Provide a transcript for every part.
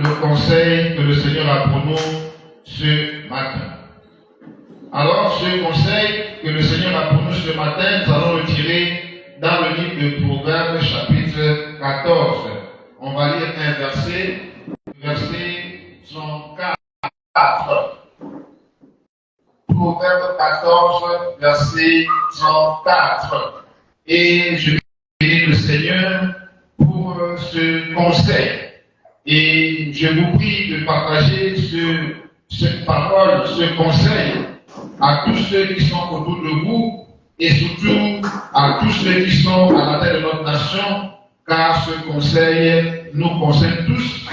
le conseil que le Seigneur a pour nous ce matin. Alors, ce conseil que le Seigneur a pour nous ce matin, nous allons le tirer dans le livre de Proverbes, chapitre 14. On va lire un verset, verset 104. Proverbe 14, verset 104. Et je bénis le Seigneur pour ce conseil. Et je vous prie de partager cette parole, ce conseil à tous ceux qui sont autour de vous et surtout à tous ceux qui sont à la tête de notre nation, car ce conseil nous concerne tous,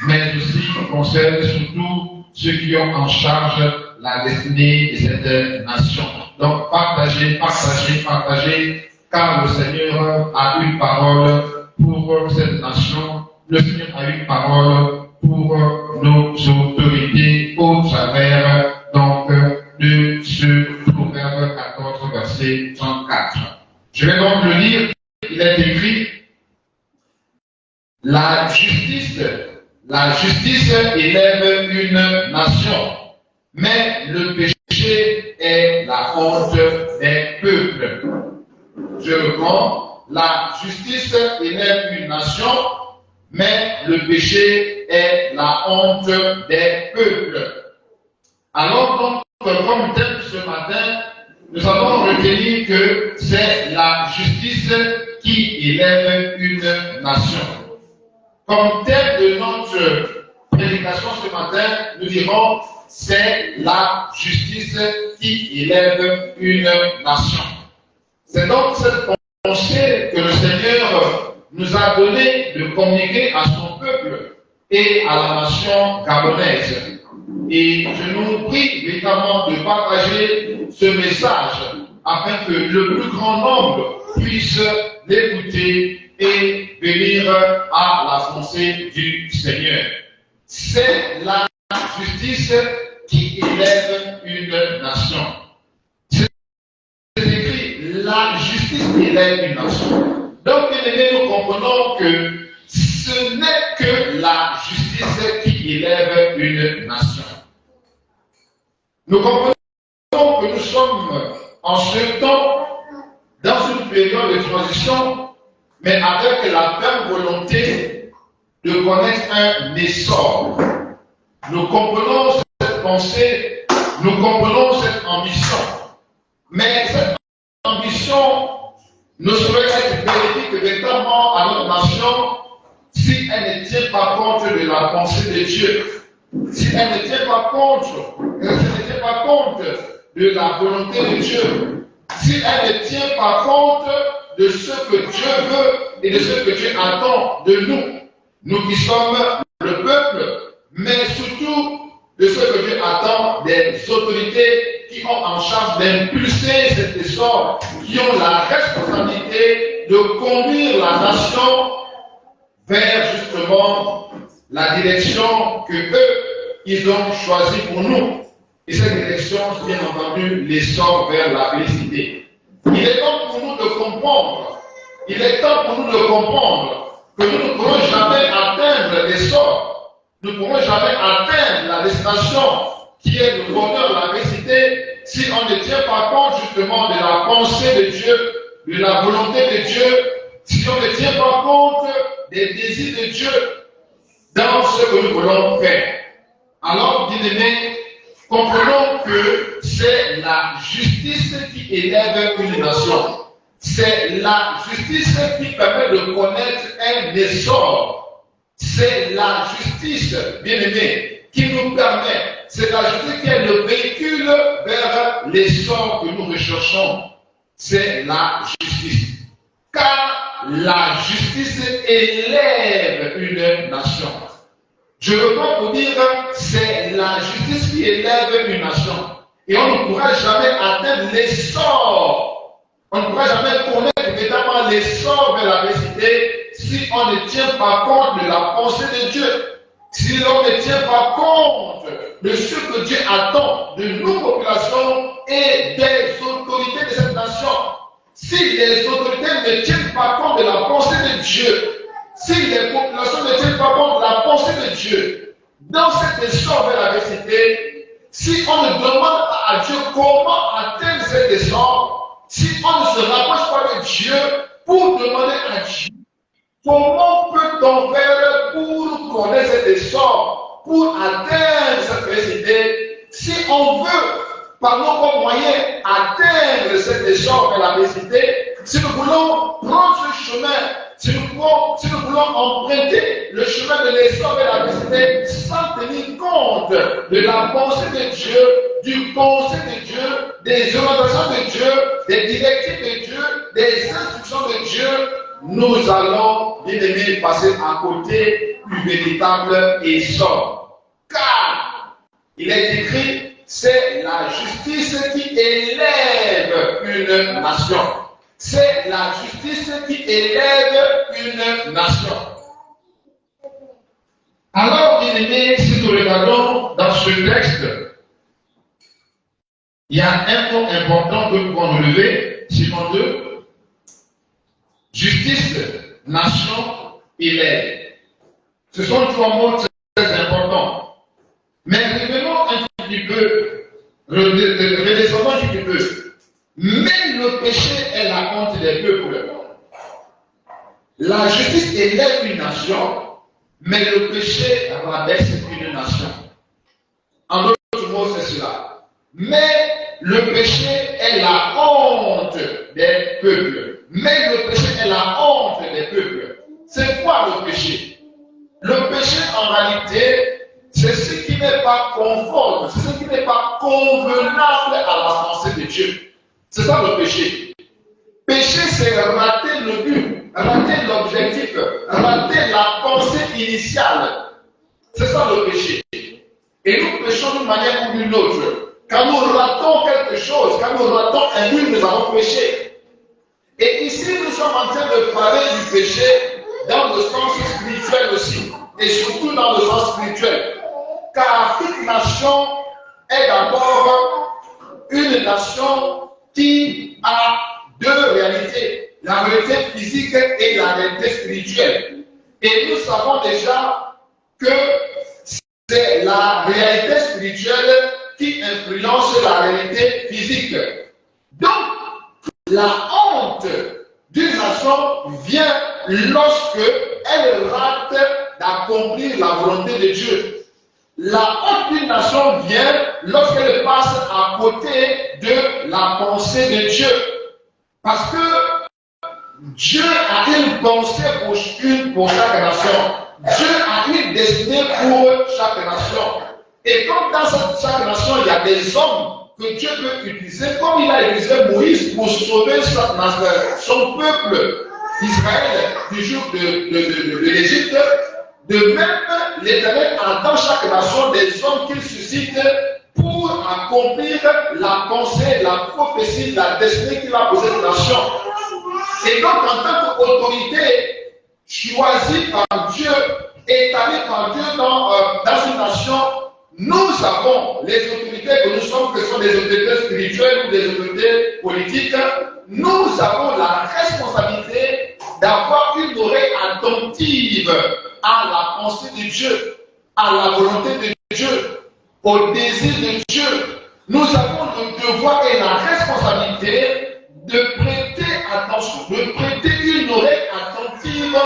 mais aussi concerne surtout ceux qui ont en charge la destinée de cette nation. Donc partagez, car le Seigneur a une parole pour cette nation, le Seigneur a une parole pour nos autorités au travers donc de ce Proverbe 14, verset 34. Je vais donc le lire. Il est écrit: la justice élève une nation, mais le péché est la honte des peuples. Je reprends: la justice élève une nation, mais le péché est la honte des peuples. Alors donc, comme thème ce matin, nous allons retenir que c'est la justice qui élève une nation. Comme thème de notre prédication ce matin, nous dirons: c'est la justice qui élève une nation. C'est donc cette pensée que le Seigneur nous a donné de communiquer à son peuple et à la nation gabonaise. Et je nous prie véritablement de partager ce message afin que le plus grand nombre puisse l'écouter et venir à la pensée du Seigneur. C'est la justice qui élève une nation. C'est écrit: la justice élève une nation. Donc, bien aimés, nous comprenons que ce n'est que la justice qui élève une nation. Nous comprenons que nous sommes en ce temps dans une période de transition, mais avec la ferme volonté de connaître un essor. Nous comprenons cette pensée, nous comprenons cette ambition, mais cette ambition ne saurait être bénéfique véritablement à notre nation si elle ne tient pas compte de la pensée de Dieu, si elle ne tient pas compte, de la volonté de Dieu, si elle ne tient pas compte de ce que Dieu veut et de ce que Dieu attend de nous, nous qui sommes le peuple, mais surtout de ce que Dieu attend des autorités qui ont en charge d'impulser cet essor, qui ont la responsabilité de conduire la nation vers justement la direction que eux, ils ont choisie pour nous. Et cette direction, c'est bien entendu l'essor vers la félicité. Il est temps pour nous de comprendre, que nous ne pourrons jamais atteindre l'essor, nous ne pourrons jamais atteindre la destination qui est le bonheur, la félicité, si on ne tient pas compte justement de la pensée de Dieu, de la volonté de Dieu, si on ne tient pas compte des désirs de Dieu dans ce que nous voulons faire. Alors, bien-aimés, comprenons que c'est la justice qui élève une nation. C'est la justice qui permet de connaître un essor. C'est la justice, bien-aimés, qui nous permet, c'est la justice qui est le véhicule vers l'essor que nous recherchons. C'est la justice. Car la justice élève une nation. Je reprends pour dire, c'est la justice qui élève une nation. Et on ne pourra jamais atteindre l'essor. On ne pourra jamais connaître évidemment l'essor vers la félicité si on ne tient pas compte de la pensée de Dieu. Si on ne tient pas compte de ce que Dieu attend de nos populations et des autorités de cette nation. Si les autorités ne tiennent pas compte de la pensée de Dieu, si les populations ne tiennent pas compte de la pensée de Dieu, Dieu, dans cet essor vers l'adversité, si on ne demande pas à Dieu comment atteindre cet essor, si on ne se rapproche pas de Dieu pour demander à Dieu, comment peut-on faire pour connaître cet essor, pour atteindre cette adversité, si on veut, par nos moyens, atteindre cet essor vers l'adversité, si nous voulons prendre ce chemin, si nous voulons emprunter le chemin de l'essor vers l'adversité sans tenir compte de la pensée de Dieu, du conseil de Dieu, des orientations de Dieu, des directives de Dieu, des instructions de Dieu, nous allons, bien aimés, passer à côté du véritable essor. Car il est écrit, c'est la justice qui élève une nation. C'est la justice qui élève une nation. Alors, bien aimés, si nous regardons dans ce texte, il y a un mot important que nous pouvons relever, sinon deux. Justice, nation, élève. Ce sont trois mots très importants. Mais revenons un petit peu, redescendons un petit peu. Même le péché est la honte des peuples. La justice élève une nation, mais le péché rabaisse une nation. En d'autres mots, c'est cela. Mais le péché est la honte des peuples. Mais le péché est la honte des peuples. C'est quoi le péché? Le péché, en réalité, c'est ce qui n'est pas conforme, c'est ce qui n'est pas convenable à la pensée de Dieu. C'est ça le péché. Péché, c'est rater le but, rater l'objectif, rater la pensée initiale. C'est ça le péché. Et nous péchons d'une manière ou d'une autre. Quand nous ratons quelque chose, quand nous ratons un but, nous avons péché. Et ici, nous sommes en train de parler du péché dans le sens spirituel aussi. Et surtout dans le sens spirituel. Car toute nation est d'abord une nation qui a deux réalités. La réalité physique et la réalité spirituelle. Et nous savons déjà que c'est la réalité spirituelle qui influence la réalité physique. Donc, la honte d'une nation vient lorsque elle rate d'accomplir la volonté de Dieu. La honte d'une nation vient lorsqu'elle passe à côté de la pensée de Dieu. Parce que Dieu a une pensée pour chaque nation. Dieu a une destinée pour chaque nation. Et comme dans chaque nation, il y a des hommes que Dieu peut utiliser, comme il a utilisé Moïse pour sauver son peuple Israël du jour de l'Égypte, de même l'Éternel a dans chaque nation des hommes qu'il suscite pour accomplir la pensée, la prophétie, la destinée qu'il a pour cette nation. Et donc, en tant qu'autorité choisie par Dieu, établie par Dieu dans une nation, nous avons les autorités que nous sommes, que ce sont des autorités spirituelles ou des autorités politiques, nous avons la responsabilité d'avoir une oreille attentive à la pensée de Dieu, à la volonté de Dieu, au désir de Dieu. Nous avons le devoir et la responsabilité de prêter attention, de prêter une oreille attentive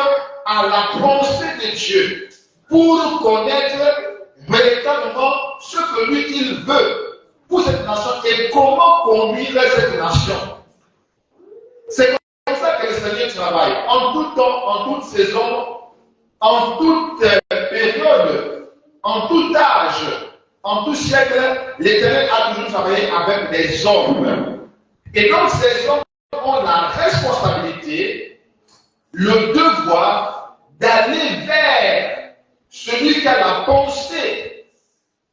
à la pensée de Dieu pour connaître véritablement ce que lui il veut pour cette nation et comment conduire cette nation. C'est comme ça que le Seigneur travaille. En tout temps, en toute saison, en toute période, en tout âge, en tout siècle, l'Éternel a toujours travaillé avec des hommes. Et donc ces hommes ont la responsabilité, le devoir d'aller vers celui qui a la pensée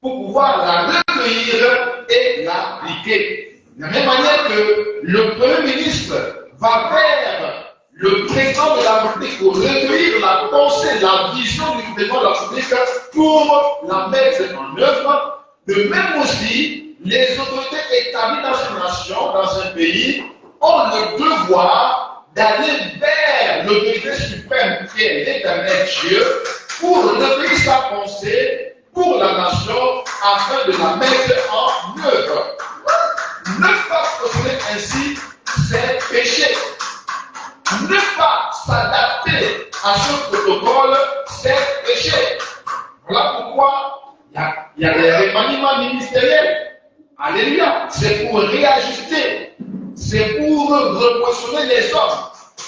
pour pouvoir la recueillir et l'appliquer. De la même manière que le Premier ministre va vers le président de la République pour recueillir la pensée, la vision du gouvernement de la République pour la mettre en œuvre, de même aussi, les autorités établies dans une nation, dans un pays, ont le devoir d'aller vers l'autorité suprême qui est l'Éternel Dieu pour recueillir sa pensée pour la nation afin de la mettre en œuvre. Ne pas procéder ainsi, c'est péché. Ne pas s'adapter à ce protocole, c'est péché. Voilà pourquoi il y a des remaniements ministériels. Alléluia. C'est pour réajuster. C'est pour repositionner les hommes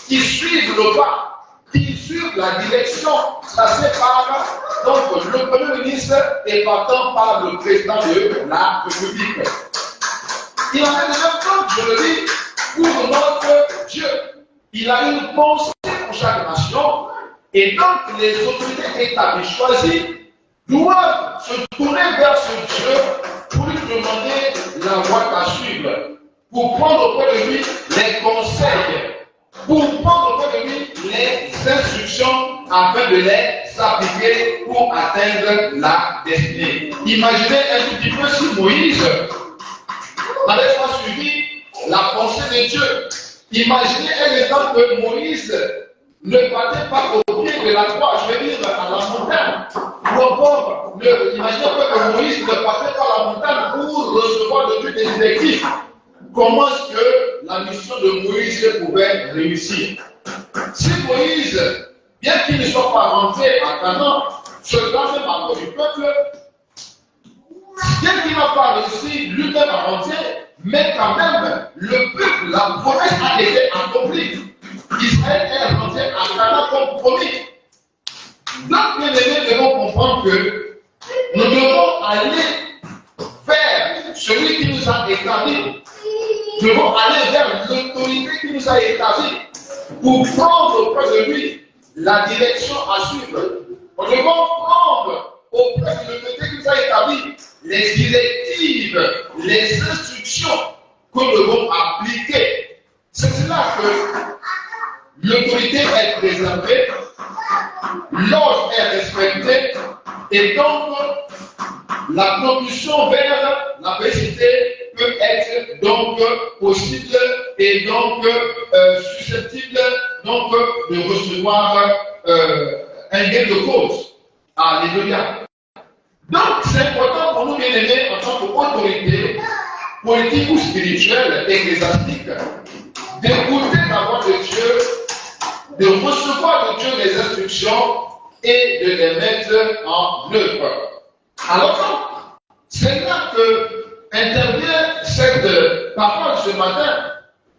qui suivent le pas, qui suivent la direction tracée par donc, le Premier ministre et partant par le président de la République. Il en est de même temps, je le dis, pour notre Dieu. Il a une pensée pour chaque nation et donc les autorités établies choisies doivent se tourner vers ce Dieu pour lui demander la voie à suivre, pour prendre auprès de lui les conseils, pour prendre auprès de lui les instructions afin de les appliquer pour atteindre la destinée. Imaginez un tout petit peu si Moïse n'avait pas suivi la pensée de Dieu. Imaginez un exemple que Moïse ne partait pas au pied de la croix, je veux dire à la montagne. Ou encore, imaginez que Moïse ne partait pas à la montagne pour recevoir de Dieu des directives. Comment est-ce que la mission de Moïse pouvait réussir? Si Moïse, bien qu'il ne soit pas rentré à Canaan, se bat même à cause du peuple, bien qu'il n'a pas réussi lui-même à rentrer, mais quand même, le peuple, la promesse a été accomplie. Israël est rentré à Canaan comme promis. Donc, bien aimés, nous devons comprendre que nous devons aller vers celui qui nous a établis. Nous devons aller vers l'autorité qui nous a établis pour prendre auprès de lui la direction à suivre. Nous devons prendre auprès de l'autorité qui nous a établis les directives, les instructions que nous devons appliquer. C'est cela que l'autorité est préservée, l'ordre est respecté, et donc la propulsion vers la laïcité peut être donc possible et donc susceptible donc de recevoir un gain de cause. Alléluia. Donc c'est important pour nous bien aimés en tant qu'autorité politique ou spirituelle, ecclésiastique, d'écouter la voix de Dieu, de recevoir de Dieu les instructions et de les mettre en œuvre. Alors, c'est là que intervient cette parole ce matin,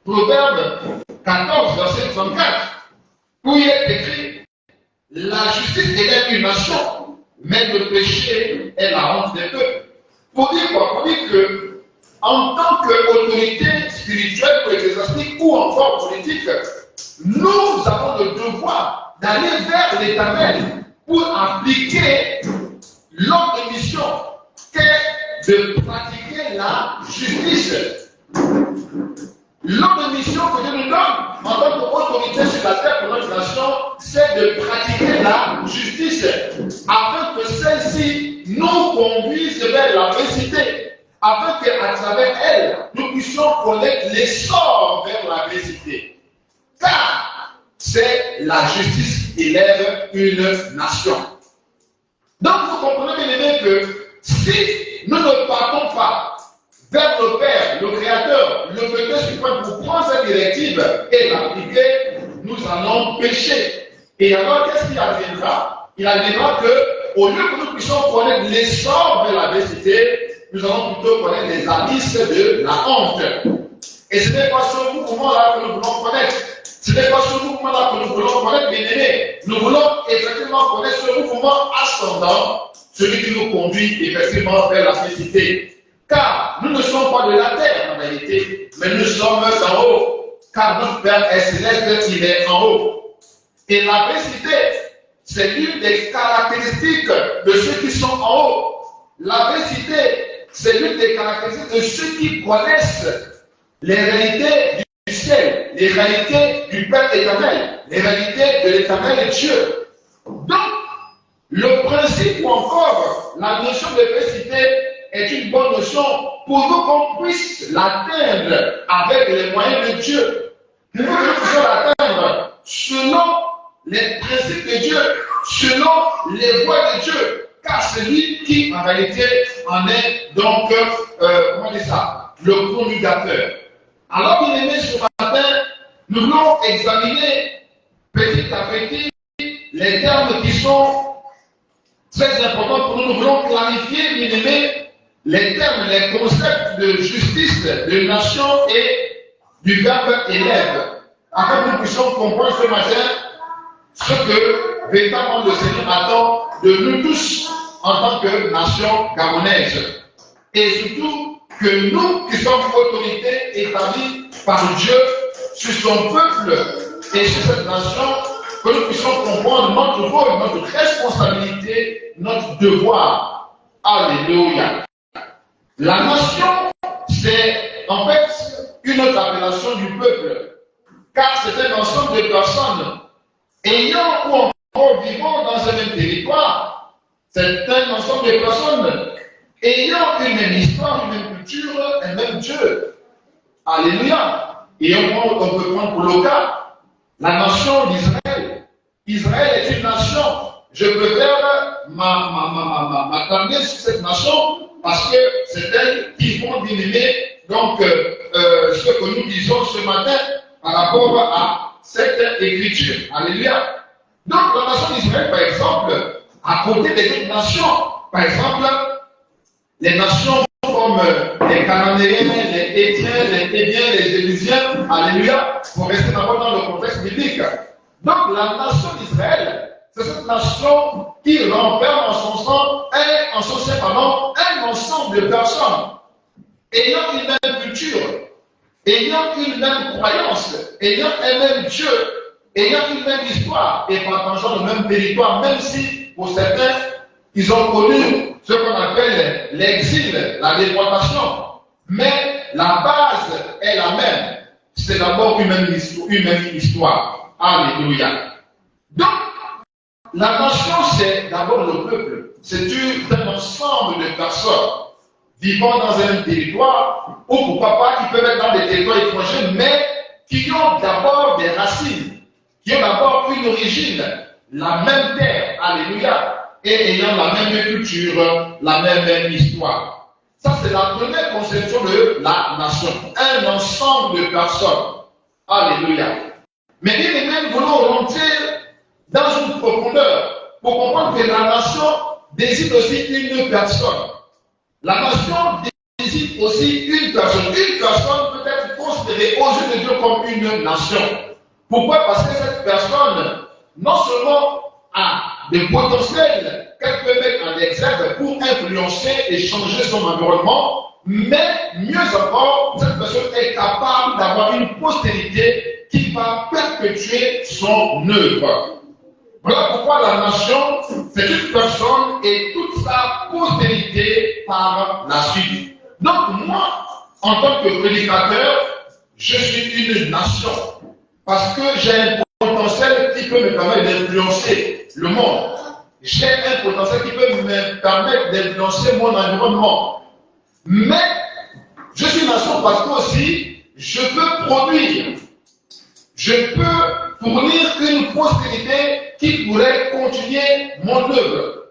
Proverbe 14, verset 34, où il est écrit: la justice élève une nation, mais le péché est la honte des peuples. Pour dire quoi? Pour dire que, en tant qu'autorité spirituelle ou ecclésiastique ou encore politique, nous avons le devoir d'aller vers l'Éternel pour appliquer l'ordre de mission qu'est de pratiquer la justice. L'ordre de mission que Dieu nous donne en tant qu'autorité sur la terre pour notre nation, c'est de pratiquer la justice afin que celle-ci nous conduise vers la félicité, afin qu'à travers elle, nous puissions connaître l'essor vers la félicité. Car c'est la justice qui élève une nation. Donc vous comprenez bien aimé que si nous ne partons pas vers le Père, le Créateur, le Père suprême pour prendre cette directive et l'appliquer, nous allons pécher. Et alors qu'est-ce qui adviendra? Il adviendra que, au lieu que nous puissions connaître l'essor de la vécité, nous allons plutôt connaître les abysses de la honte. Et ce n'est pas ce mouvement-là que nous voulons connaître. Ce n'est pas ce mouvement-là que nous voulons connaître, bien aimés. Nous voulons effectivement connaître ce mouvement ascendant, celui qui nous conduit effectivement vers la félicité. Car nous ne sommes pas de la terre en réalité, mais nous sommes d'en haut. Car notre Père est céleste, il est en haut. Et la félicité, c'est l'une des caractéristiques de ceux qui sont en haut. La félicité, c'est l'une des caractéristiques de ceux qui connaissent les réalités du ciel, les réalités du Père éternel, les réalités de l'éternel Dieu. Donc, le principe ou encore la notion de félicité est une bonne notion pour qu'on puisse l'atteindre avec les moyens de Dieu. Nous puissions l'atteindre selon les principes de Dieu, selon les voies de Dieu. Car c'est lui qui, en réalité, en est donc, comment dire ça, le promulgateur. Alors, bien aimé, ce matin, nous voulons examiner petit à petit les termes qui sont très importants pour nous. Nous voulons clarifier, bien aimé, les termes, les concepts de justice, de nation et du verbe élève, afin que nous puissions comprendre ce matin ce que véritablement le Seigneur attend de nous tous en tant que nation gabonaise. Et surtout que nous qui sommes autorités établies par Dieu sur son peuple et sur cette nation, que nous puissions comprendre notre rôle, notre responsabilité, notre devoir. Alléluia. La nation, c'est en fait une autre appellation du peuple, car c'est un ensemble de personnes ayant ou encore vivant dans un même territoire. C'est un ensemble de personnes ayant une même histoire, une même culture, un même Dieu. Alléluia. Et on peut prendre pour le cas la nation d'Israël. Israël est une nation. Je préfère m'attarder sur cette nation parce que c'est elle qui vont diminuer donc ce que nous disons ce matin par rapport à cette écriture. Alléluia. Donc la nation d'Israël, par exemple, à côté des autres nations, par exemple, les nations comme les Cananéens, les Hétiens, les Hébiens, les Jébusiens, alléluia, pour rester d'abord dans le contexte biblique. Donc la nation d'Israël, c'est cette nation qui renferme en son sein, un ensemble de personnes ayant une même culture, ayant une même croyance, ayant un même Dieu, ayant une même histoire et partageant le même territoire, même si pour certains, ils ont connu ce qu'on appelle l'exil, la déportation. Mais la base est la même. C'est d'abord une même histoire. Alléluia. Donc, la nation, c'est d'abord le peuple. C'est un ensemble de personnes vivant dans un territoire, ou pourquoi pas, qui peuvent être dans des territoires étrangers, mais qui ont d'abord des racines, qui ont d'abord une origine, la même terre. Alléluia. Et ayant la même culture, la même histoire. Ça, c'est la première conception de la nation. Un ensemble de personnes. Alléluia. Mais bien aimé, nous voulons rentrer dans une profondeur pour comprendre que la nation désigne aussi une personne. La nation désigne aussi une personne. Une personne peut être considérée aux yeux de Dieu comme une nation. Pourquoi? Parce que cette personne, non seulement a des potentiels qu'elle peut mettre en exergue pour influencer et changer son environnement, mais mieux encore, cette personne est capable d'avoir une postérité qui va perpétuer son œuvre. Voilà pourquoi la nation, c'est une personne et toute sa postérité par la suite. Donc moi, en tant que prédicateur, je suis une nation parce que j'ai un potentiel qui peut me permettre d'influencer le monde. J'ai un potentiel qui peut me permettre d'influencer mon environnement. Mais je suis nation parce que aussi, je peux produire. Je peux fournir une postérité qui pourrait continuer mon œuvre.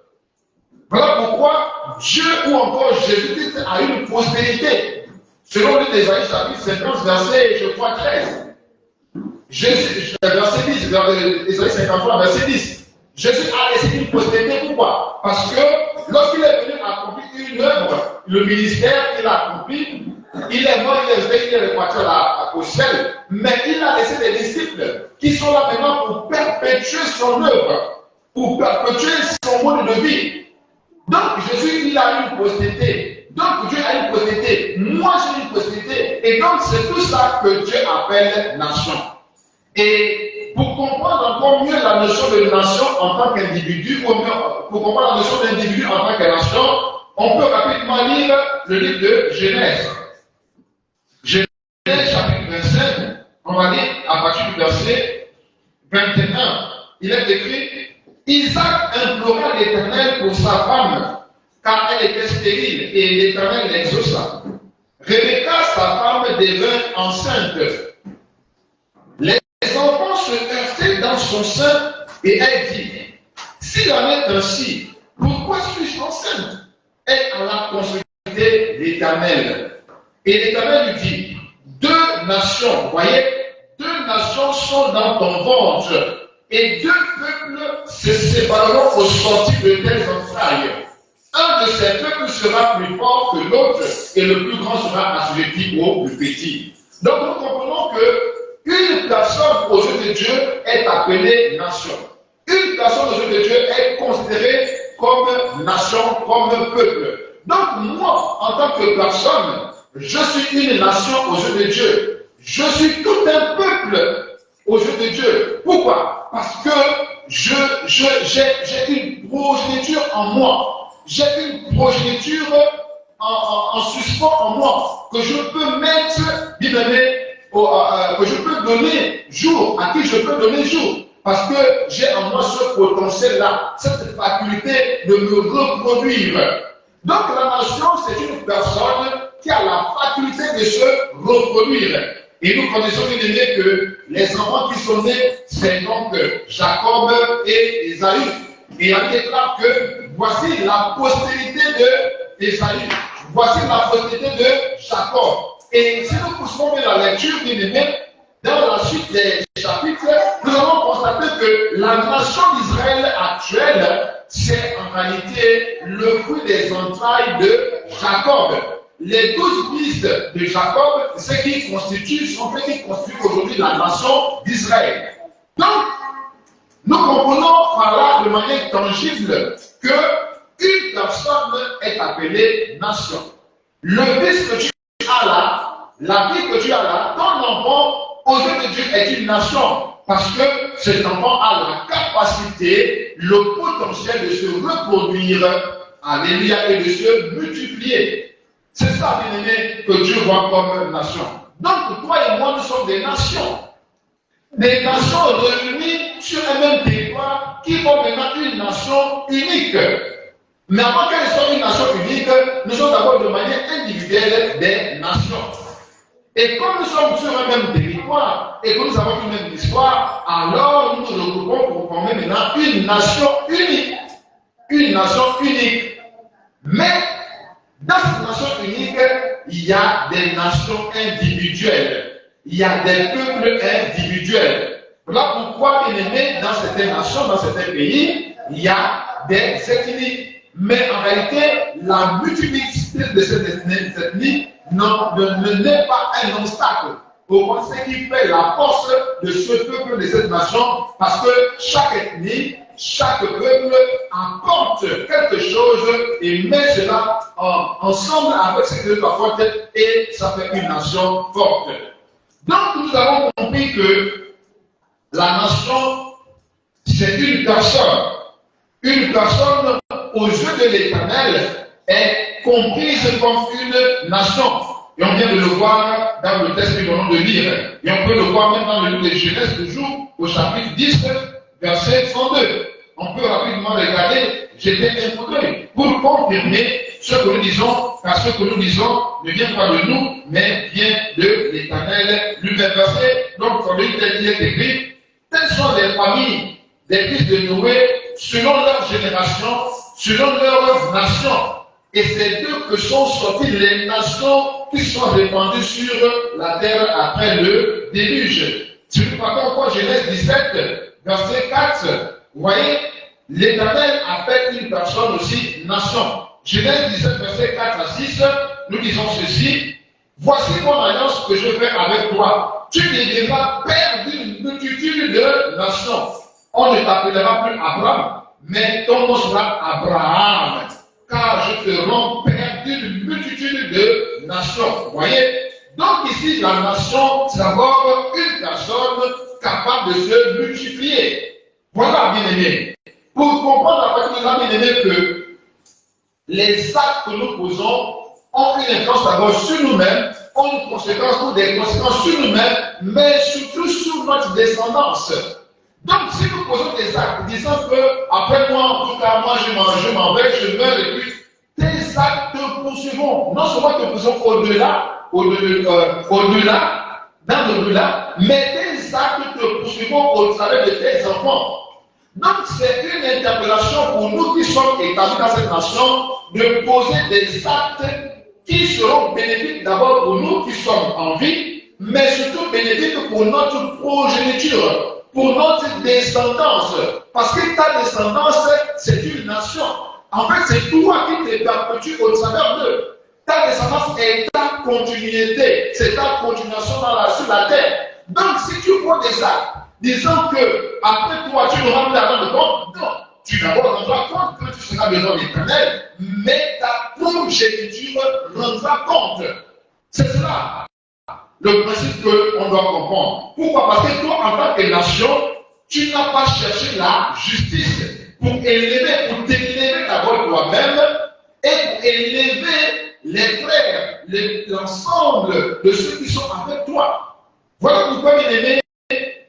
Voilà pourquoi Dieu ou encore Jésus-Christ a une postérité. Selon l'Ésaïe chapitre 50, verset, je crois, 13. Verset 10, Ésaïe 53, verset 10. Jésus a laissé une postérité. Pourquoi? Parce que lorsqu'il est venu accomplir une œuvre, le ministère qu'il a accompli, il est mort, il est reparti au ciel, mais il a laissé des disciples qui sont là maintenant pour perpétuer son œuvre, pour perpétuer son mode de vie. Donc Jésus, il a une postérité. Donc Dieu a une postérité. Moi, j'ai une postérité. Et donc c'est tout ça que Dieu appelle nation. Et pour comprendre encore mieux la notion de nation en tant qu'individu, ou mieux pour comprendre la notion d'individu en tant que nation, on peut rapidement lire le livre de Genèse. Genèse chapitre 25, on va lire à partir du verset 21. Il est écrit: Isaac implora l'Éternel pour sa femme, car elle était stérile, et l'Éternel l'exauça. Rebecca, sa femme, devint enceinte. Les enfants se heurtaient dans son sein, et elle dit: Si S'il en est ainsi, pourquoi suis-je enceinte? Est à la consulter l'Éternel. Et l'Éternel lui dit, deux nations, vous voyez, deux nations sont dans ton ventre, et deux peuples se sépareront au sortir de tes entrailles. Un de ces peuples sera plus fort que l'autre, et le plus grand sera assujetti au plus petit. Donc nous comprenons que une personne aux yeux de Dieu est appelée nation. Une personne aux yeux de Dieu est considérée comme nation, comme peuple. Donc moi, en tant que personne, je suis une nation aux yeux de Dieu. Je suis tout un peuple aux yeux de Dieu. Pourquoi? Parce que j'ai une progéniture en moi. J'ai une progéniture en suspens en moi que je peux mettre, bien aimé, que je peux donner jour, à qui je peux donner jour. Parce que j'ai en moi ce potentiel-là, cette faculté de me reproduire. Donc la nation, c'est une personne qui a la faculté de se reproduire. Et nous connaissons bien aimé que les enfants qui sont nés, c'est donc Jacob et Ésaü. Et on déclare que voici la postérité d'Ésaü, voici la postérité de Jacob. Et si nous poussons bien la lecture, bien aimé, dans la suite des chapitres, nous allons constater que la nation d'Israël actuelle, c'est en réalité le fruit des entrailles de Jacob. Les 12 fils de Jacob, ce qui constitue, sont ceux qui constituent aujourd'hui la nation d'Israël. Donc, nous comprenons par là de manière tangible que une personne est appelée nation. Le fils que tu as là, la vie que tu as là, ton enfant, aux yeux de Dieu, est une nation. Parce que cet enfant a la capacité, le potentiel de se reproduire, alléluia, et de se multiplier. C'est ça, bien aimé, que Dieu voit comme nation. Donc, toi et moi, nous sommes des nations. Des nations réunies sur un même territoire qui font maintenant une nation unique. Mais avant qu'elles soient une nation unique, nous sommes d'abord de manière individuelle des nations. Et comme nous sommes sur un même territoire et que nous avons une même histoire, alors nous nous regroupons pour former maintenant une nation unique. Une nation unique. Mais dans cette nation unique, il y a des nations individuelles. Il y a des peuples individuels. Voilà pourquoi, bien aimé, dans certaines nations, dans certains pays, il y a des ethnies. Mais en réalité, la multiplicité de cette ethnie n'est pas un obstacle. Au moins, ce qui fait la force de ce peuple, de cette nation, parce que chaque ethnie, chaque peuple apporte quelque chose et met cela ensemble avec ce que doit apporte et ça fait une nation forte. Donc, nous avons compris que la nation, c'est une personne. Une personne, aux yeux de l'Éternel, est comprise comme une nation. Et on vient de le voir dans le texte que nous venons de lire. Et on peut le voir même dans le livre de Genèse, toujours, au chapitre 10, verset 32. On peut rapidement regarder, jeter un coup d'œil, pour confirmer ce que nous disons, car ce que nous disons ne vient pas de nous, mais vient de l'Éternel lui-même. Verset, donc, quand il est écrit, telles sont les familles des fils de Noé, selon leur génération, selon leur nation. Et c'est d'eux que sont sorties les nations qui sont répandues sur la terre après le déluge. Si nous partons encore Genèse 17, verset 4, vous voyez, l'Éternel appelle une personne aussi nation. Genèse 17, verset 4 à 6, nous disons ceci. Voici mon alliance que je fais avec toi. Tu deviendras père d'une multitude de nations. On ne t'appellera plus Abraham, mais ton nom sera Abraham. Car je te rends père d'une multitude de nations. Vous voyez? Donc ici, la nation, c'est d'abord une personne capable de se multiplier. Voilà, bien aimé. Pour comprendre à partir de là, bien aimé, que les actes que nous posons ont une influence d'abord sur nous-mêmes, ont une conséquence ou des conséquences sur nous-mêmes, mais surtout sur notre descendance. Donc, si nous posons des actes disant que, après moi, en tout cas, moi, je m'en vais, je meurs, et puis, tes actes te poursuivront. Non seulement te poursuivront au-delà, dans l'au-delà, mais tes actes te poursuivront au travers de tes enfants. Donc, c'est une interpellation pour nous qui sommes établis dans cette nation de poser des actes qui seront bénéfiques d'abord pour nous qui sommes en vie, mais surtout bénéfiques pour notre progéniture, pour notre descendance. Parce que ta descendance, c'est une nation. En fait, c'est toi qui te perpétues au travers d'eux. Ta descendance est ta continuité, c'est ta continuation sur la terre. Donc, si tu prends des actes, disant que après toi, tu ne rends plus avant de compte, non. Tu d'abord rendras compte que tu seras devant l'Éternel, mais ta progéniture rendra compte. C'est cela le principe qu'on doit comprendre. Pourquoi? Parce que toi, en tant que nation, tu n'as pas cherché la justice pour élever, pour t'élever d'abord toi-même et pour élever les frères, l'ensemble de ceux qui sont avec toi. Voilà pourquoi, bien aimés,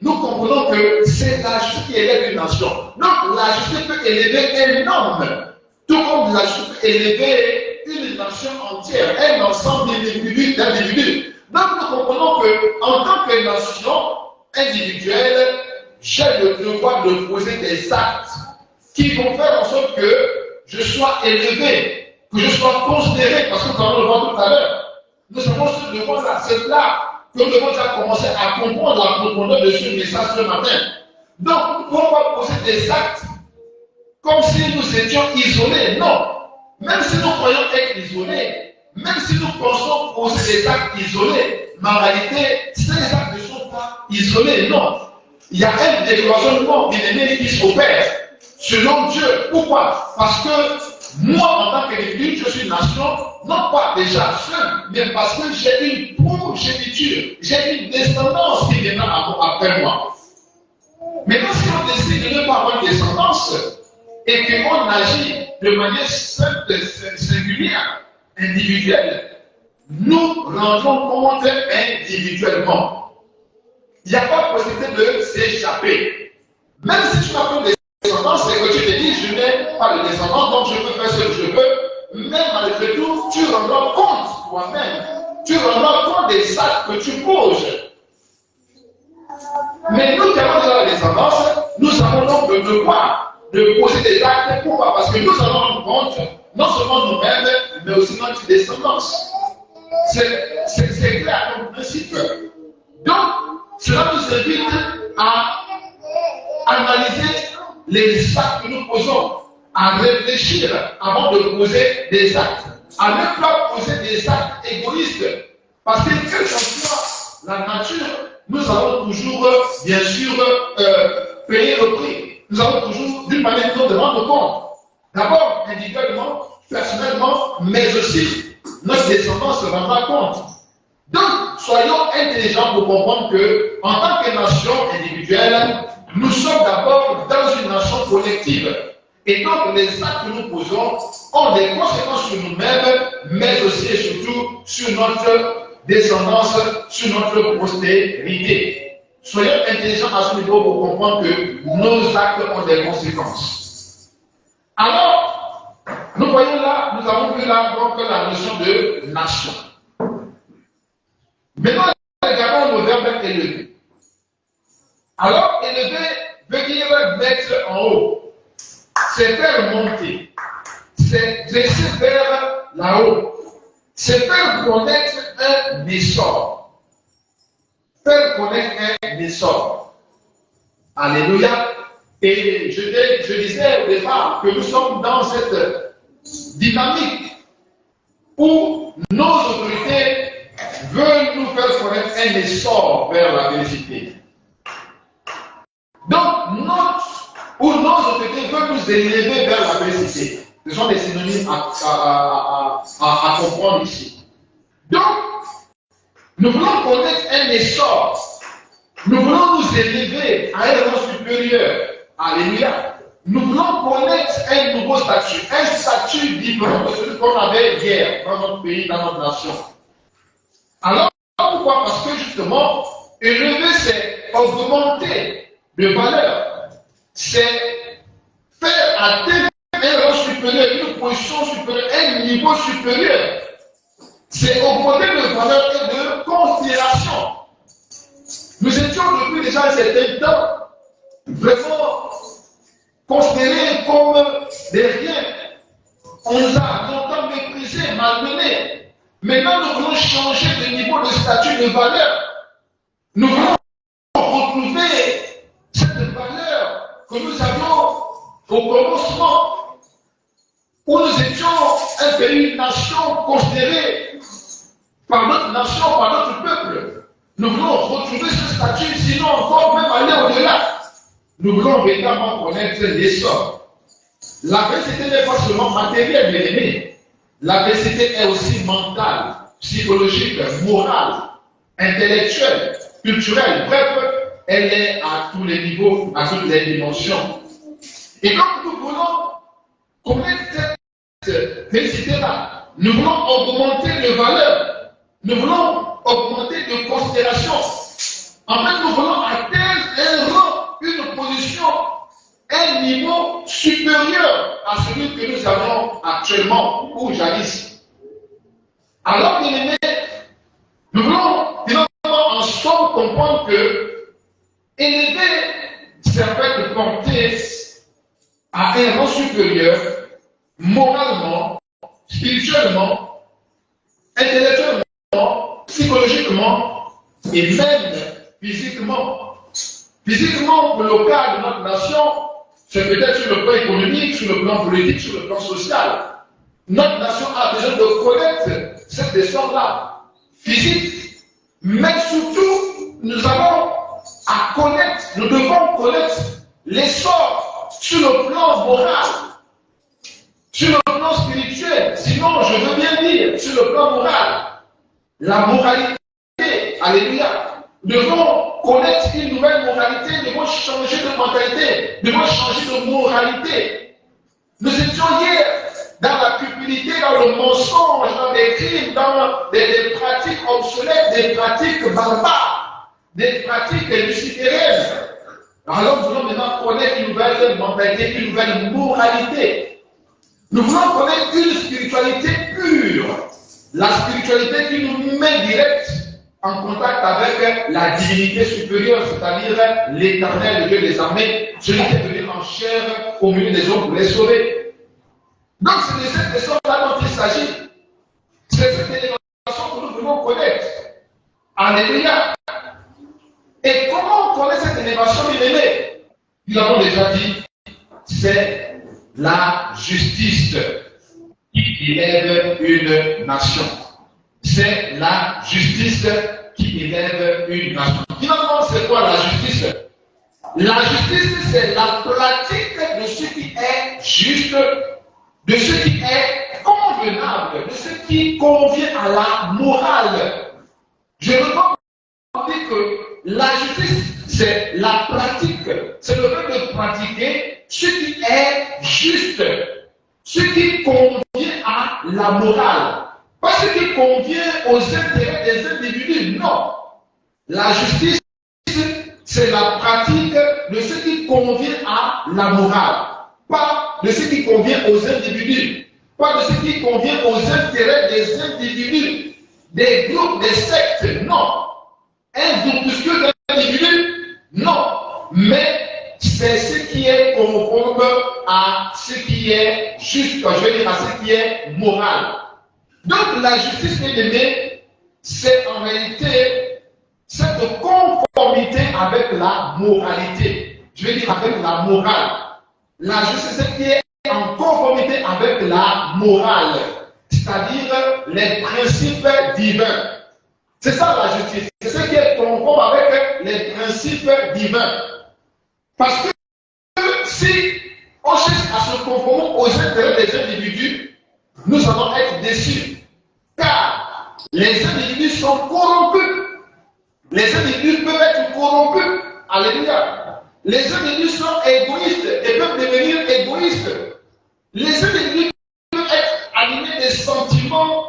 nous comprenons que c'est la justice qui élève une nation. Donc, la justice peut élever un homme, tout comme la justice peut élever une nation entière, un ensemble d'individus. Donc, nous comprenons qu'en tant que nation individuelle, j'ai le devoir de poser des actes qui vont faire en sorte que je sois élevé, que je sois considéré, parce que nous allons le voir tout à l'heure. Nous avons ce devoir-là, c'est là que nous devons déjà commencer à comprendre la profondeur de ce message ce matin. Donc, nous ne pouvons pas poser des actes comme si nous étions isolés. Non. Même si nous croyons être isolés, même si nous pensons poser des actes isolés, mais en réalité, ces actes ne sont pas isolés. Non. Il y a un décloisonnement bien-aimé qui s'opère selon Dieu. Pourquoi? Parce que moi, en tant qu'individu, je suis une nation, non pas déjà seul, mais parce que j'ai une progéniture, j'ai une descendance qui viendra après moi. Maintenant, si on décide de ne pas avoir une descendance et qu'on agit de manière simple, singulière, individuelle, nous rendons compte individuellement. Il n'y a pas de possibilité de s'échapper. Même si tu n'as pas de descendance, c'est que tu te dis, je n'ai pas de descendance, donc je peux faire ce que je veux. Même malgré tout, tu rendras compte toi-même. Tu rendras compte des actes que tu poses. Mais nous qui avons déjà la descendance, nous avons donc le devoir de poser des actes. Pourquoi? Parce que nous allons rendre compte, non seulement nous-mêmes, mais aussi notre descendance. C'est clair comme principe. Donc, cela nous invite à analyser les actes que nous posons, à réfléchir avant de poser des actes, à ne pas poser des actes égoïstes. Parce que quelle que soit la nature, nous allons toujours, bien sûr, payer le prix. Nous allons toujours, d'une manière ou d'une autre, rendre compte. D'abord, individuellement, personnellement, mais aussi, notre descendance se rendra compte. Donc, soyons intelligents pour comprendre que, en tant que nation individuelle, nous sommes d'abord dans une nation collective. Et donc, les actes que nous posons ont des conséquences sur nous-mêmes, mais aussi et surtout sur notre descendance, sur notre postérité. Soyons intelligents à ce niveau pour comprendre que nos actes ont des conséquences. Alors, nous voyons là, nous avons vu là donc la notion de nation. Maintenant, regardons le verbe élever. Alors, élever veut dire mettre en haut. C'est faire monter. C'est dresser vers là-haut. C'est faire connaître un essor. Faire connaître un essor. Alléluia. Et je disais au départ que nous sommes dans cette dynamique où nos autorités veulent nous faire connaître un essor vers la félicité. Donc, nos autorités veulent nous élever vers la félicité. Ce sont des synonymes à comprendre ici. Donc, nous voulons connaître un essor. Nous voulons nous élever à un rang supérieur. Alléluia. Nous voulons connaître un nouveau statut. Un statut différent de celui qu'on avait hier dans notre pays, dans notre nation. Alors, pourquoi? Parce que justement, élever, c'est augmenter de valeur. C'est faire atteindre un rang supérieur, une position supérieure, un niveau supérieur. C'est augmenter de valeur et de considération. Nous étions depuis déjà un certain temps vraiment considérés comme des riens. On nous a longtemps méprisés, malmenés. Maintenant, nous voulons changer de niveau de statut, de valeur. Nous voulons retrouver cette valeur que nous avions au commencement, où nous étions un pays, une nation considérée par notre nation, par notre peuple. Nous voulons retrouver ce statut, sinon encore même aller au-delà. Nous voulons véritablement connaître l'essor. La félicité n'est pas seulement matérielle, bien aimé. La félicité est aussi mentale, psychologique, morale, intellectuelle, culturelle. Bref, elle est à tous les niveaux, à toutes les dimensions. Et donc nous voulons connaître cette félicité-là. Nous voulons augmenter de valeur. Nous voulons augmenter de considération. En fait, nous voulons atteindre un rang, une position, un niveau supérieur à celui que nous avons actuellement ou jadis. Alors, bien aimés, nous voulons finalement en somme comprendre que élever, c'est en fait de porter à un rang supérieur, moralement, spirituellement, intellectuellement, psychologiquement et même physiquement. Physiquement, pour le cas de notre nation, c'est peut-être sur le plan économique, sur le plan politique, sur le plan social. Notre nation a besoin de connaître cette essor-là, physique, mais surtout, nous avons à connaître, nous devons connaître l'essor sur le plan moral, sur le plan spirituel, sinon je veux bien dire sur le plan moral, la moralité, alléluia. Nous devons connaître une nouvelle moralité, nous devons changer de mentalité, nous devons changer de moralité. Nous étions hier dans la cupidité, dans le mensonge, dans des crimes, dans des pratiques obsolètes, des pratiques barbares, des pratiques lucifériennes. Alors nous voulons maintenant connaître une nouvelle mentalité, une nouvelle moralité. Nous voulons connaître une spiritualité pure, la spiritualité qui nous met direct en contact avec la divinité supérieure, c'est-à-dire l'éternel Dieu des armées, celui qui est venu en chair au milieu des hommes pour les sauver. Donc c'est de cette question-là dont il s'agit. C'est cette élévation que nous devons connaître. Alléluia. Et comment on connaît cette élévation, bien aimé? Nous l'avons déjà dit, c'est la justice qui élève une nation. C'est la justice qui élève une nation. Finalement, c'est quoi la justice? La justice, c'est la pratique de ce qui est juste, de ce qui est convenable, de ce qui convient à la morale. Je veux dire que la justice, c'est la pratique, c'est le fait de pratiquer ce qui est juste, ce qui convient à la morale. Pas ce qui convient aux intérêts des individus, non. La justice, c'est la pratique de ce qui convient à la morale, pas de ce qui convient aux individus, pas de ce qui convient aux intérêts des individus, des groupes, des sectes, non. Un groupuscule d'individus, non. Mais c'est ce qui est conforme à ce qui est juste, je veux dire à ce qui est moral. Donc la justice, bien aimée, c'est en réalité cette conformité avec la moralité. Je veux dire avec la morale. La justice, c'est ce qui est en conformité avec la morale, c'est-à-dire les principes divins. C'est ça la justice. C'est ce qui est conforme avec les principes divins. Parce que si on cherche à se conformer aux intérêts des individus, nous allons être déçus. Car les individus sont corrompus. Les individus peuvent être corrompus. Alléluia. Les individus sont égoïstes et peuvent devenir égoïstes. Les individus peuvent être animés des sentiments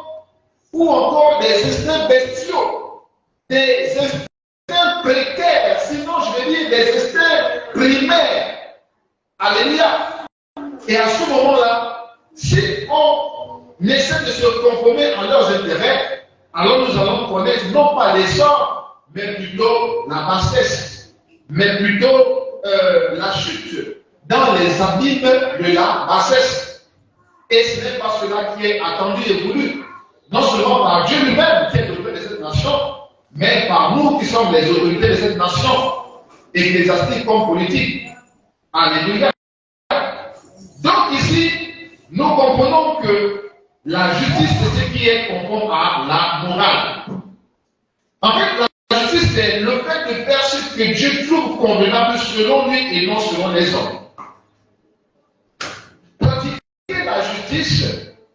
ou encore des instincts bestiaux, des instincts précaires, sinon je veux dire des instincts primaires. Alléluia. Et à ce moment-là, si on essaie de se conformer à leurs intérêts, alors nous allons connaître non pas l'essor, mais plutôt la bassesse, mais plutôt la chute, dans les abîmes de la bassesse. Et ce n'est pas cela qui est attendu et voulu. Non seulement par Dieu lui-même qui est l'autorité de cette nation, mais par nous qui sommes les autorités de cette nation, ecclésiastiques comme politiques. Alléluia. Donc ici, nous comprenons que la justice, c'est ce qui est conforme à la morale. En fait, la justice, c'est le fait de faire ce que Dieu trouve convenable selon lui et non selon les hommes. Pratiquer la justice,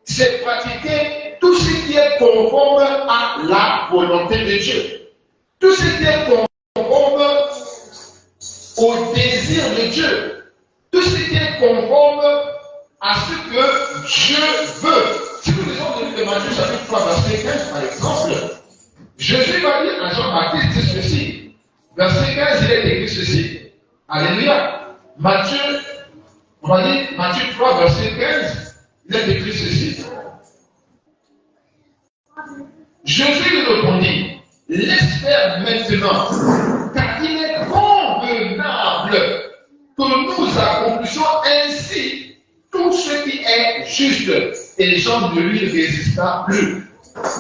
c'est pratiquer tout ce qui est conforme à la volonté de Dieu. Tout ce qui est conforme au désir de Dieu. Tout ce qui est conforme à ce que Dieu veut. Si nous lisons le livre de Matthieu chapitre 3, verset 15, par exemple, Jésus va dire à Jean-Baptiste ceci. Verset 15, il est écrit ceci. Alléluia. Matthieu, on va dire Matthieu 3, verset 15, il est écrit ceci. Jésus lui répondit, laisse faire maintenant, car il est convenable que nous accomplissions ainsi tout ce qui est juste. Et Jean ne lui résista plus.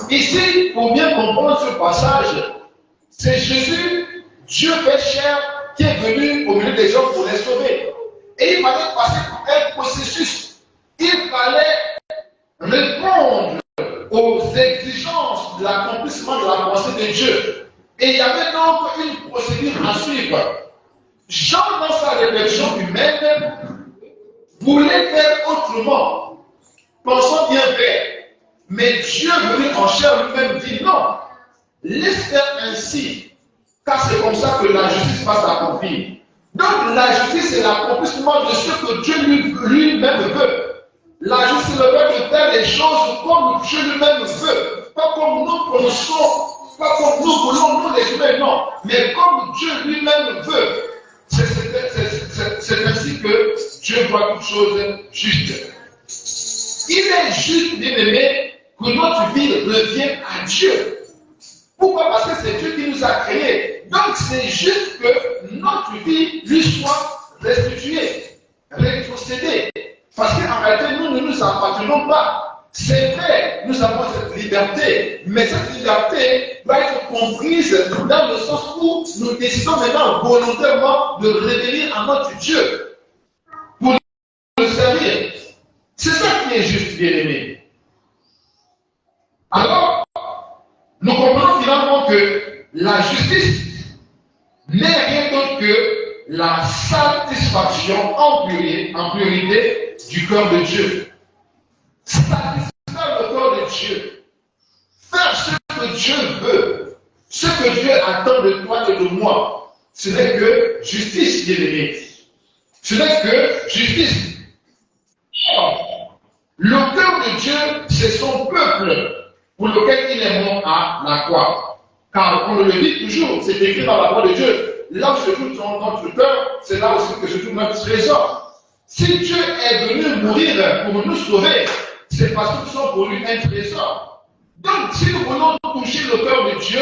Ici, pour bien comprendre ce passage, c'est Jésus, Dieu fait chair, qui est venu au milieu des hommes pour les sauver. Et il fallait passer par un processus. Il fallait répondre aux exigences de l'accomplissement de la pensée de Dieu. Et il y avait donc une procédure à suivre. Jean, dans sa réflexion humaine, voulait faire autrement, pensant bien faire. Mais Dieu venu en chair lui-même dit non, laisse faire ainsi, car c'est comme ça que la justice va s'accomplir. Donc la justice c'est l'accomplissement de ce que Dieu lui-même veut. La justice c'est le fait de faire les choses comme Dieu lui-même veut, pas comme nous pensons, pas comme nous voulons, nous les humains, non, mais comme Dieu lui-même veut. C'est ainsi que Dieu voit toutes choses justes. Il est juste, bien aimé, que notre vie revient à Dieu. Pourquoi? Parce que c'est Dieu qui nous a créés. Donc c'est juste que notre vie lui soit restituée, rétrocédée. Parce qu'en réalité, nous ne nous appartenons pas. C'est vrai, nous avons cette liberté, mais cette liberté doit être comprise dans le sens où nous décidons maintenant volontairement de revenir à notre Dieu pour le servir. C'est ça qui est juste, bien aimé. Alors, nous comprenons finalement que la justice n'est rien d'autre que la satisfaction en priorité du cœur de Dieu. Satisfaire le cœur de Dieu. Faire ce que Dieu veut. Ce que Dieu attend de toi et de moi. Ce n'est que justice, bien aimé. Ce n'est que justice. Le cœur de Dieu, c'est son peuple pour lequel il est mort à la croix. Car on le dit toujours, c'est écrit dans la parole de Dieu. Là où se trouve notre cœur, c'est là aussi que se trouve notre trésor. Si Dieu est venu mourir pour nous sauver, c'est parce que nous sommes pour lui un trésor. Donc, si nous voulons toucher le cœur de Dieu,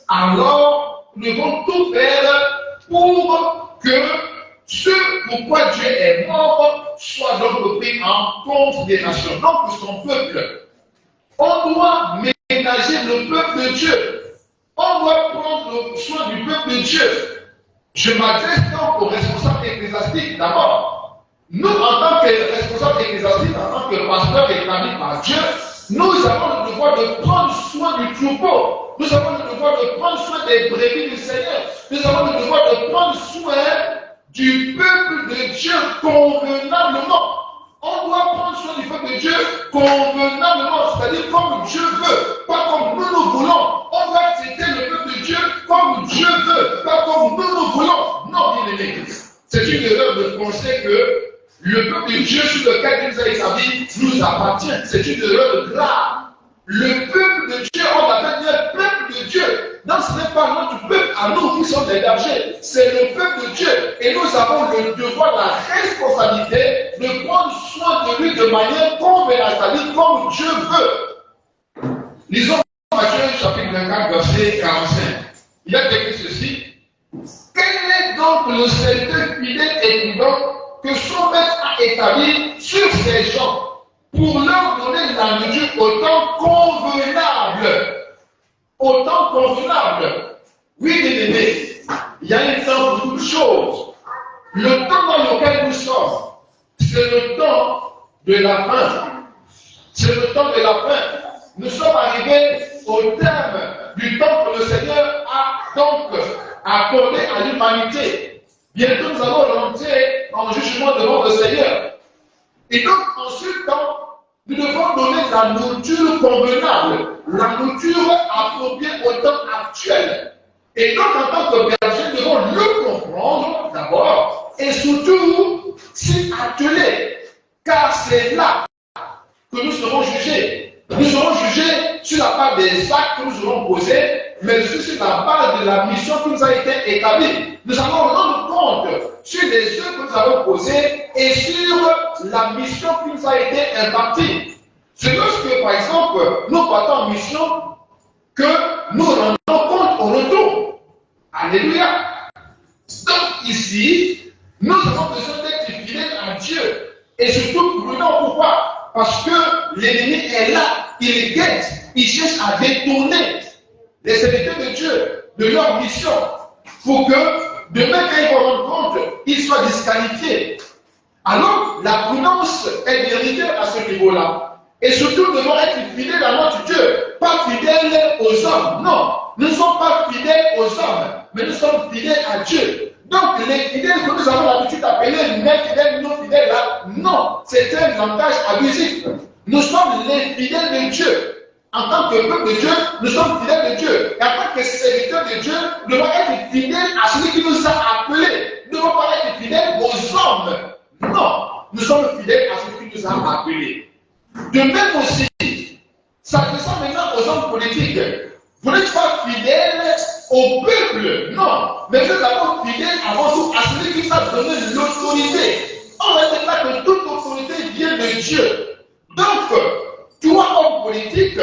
alors nous devons tout faire pour que ce pourquoi Dieu est mort soit donc pris en considération. Donc, pour son peuple, on doit ménager le peuple de Dieu. On doit prendre soin du peuple de Dieu. Je m'adresse donc aux responsables ecclésiastiques d'abord. Nous, en tant que responsables ecclésiastiques, en tant que pasteurs établis par Dieu, nous avons le devoir de prendre soin du troupeau. Nous avons le devoir de prendre soin des brebis du Seigneur. Nous avons le devoir de prendre soin du peuple de Dieu convenablement. On doit prendre soin du peuple de Dieu convenablement, c'est-à-dire comme Dieu veut, pas comme nous voulons. On va traiter le peuple de Dieu comme Dieu veut, pas comme nous voulons. Non, bien aimé. C'est une erreur de penser que le peuple de Dieu sur lequel il nous a établis nous appartient. C'est une erreur grave. Le peuple de Dieu, on appelle le peuple de Dieu. Donc ce n'est pas notre peuple à nous qui sommes des bergers, c'est le peuple de Dieu. Et nous avons le devoir, la responsabilité de prendre soin de lui de manière convenable, c'est-à-dire comme Dieu veut. Lisons Matthieu chapitre 24, verset 45. Il a écrit ceci. Quel est donc le serviteur fidèle et prudent que son a établi sur ces gens pour leur donner la nourriture au temps convenable. Au temps convenable. Oui, bien aimé, il y a un temps pour toutes choses. Le temps dans lequel nous sommes, c'est le temps de la fin. C'est le temps de la fin. Nous sommes arrivés au terme du temps que le Seigneur a donc accordé à l'humanité. Bientôt nous allons rentrer en jugement devant le Seigneur. Et donc, en ce temps, nous devons donner la nourriture convenable, la nourriture appropriée au temps actuel. Et donc, en tant que berger, nous devons le comprendre d'abord et surtout s'y atteler. Car c'est là que nous serons jugés. Nous serons jugés sur la base des actes que nous aurons posés, mais aussi sur la base de la mission qui nous a été établie. Nous allons rendre compte sur les œuvres que nous avons posées et sur la mission qui nous a été impartie. C'est lorsque, par exemple, nous partons en mission que nous rendons compte au retour. Alléluia. Donc ici, nous avons besoin d'être fidèles à Dieu et surtout prudents. Pourquoi? Parce que l'ennemi est là, il guette, il cherche à détourner les serviteurs de Dieu de leur mission pour que demain, quand ils vont rendre compte, ils soient disqualifiés. Alors, la prudence est véritable à ce niveau-là. Et surtout, nous devons être fidèles à notre Dieu, pas fidèles aux hommes. Non, nous ne sommes pas fidèles aux hommes, mais nous sommes fidèles à Dieu. Donc, les fidèles que nous avons l'habitude d'appeler les fidèles, non fidèles, là, non, c'est un langage abusif. Nous sommes les fidèles de Dieu. En tant que peuple de Dieu, nous sommes fidèles de Dieu. Et en tant que serviteurs de Dieu, nous devons être fidèles à celui qui nous a appelés. Nous ne devons pas être fidèles aux hommes. Non, nous sommes fidèles à celui qui nous a appelés. De même aussi, ça descend maintenant aux hommes politiques. Vous n'êtes pas fidèles au peuple, non, mais vous êtes d'abord fidèles avant tout à celui qui vous a donné l'autorité. On va dire là que toute autorité vient de Dieu. Donc, toi, homme politique,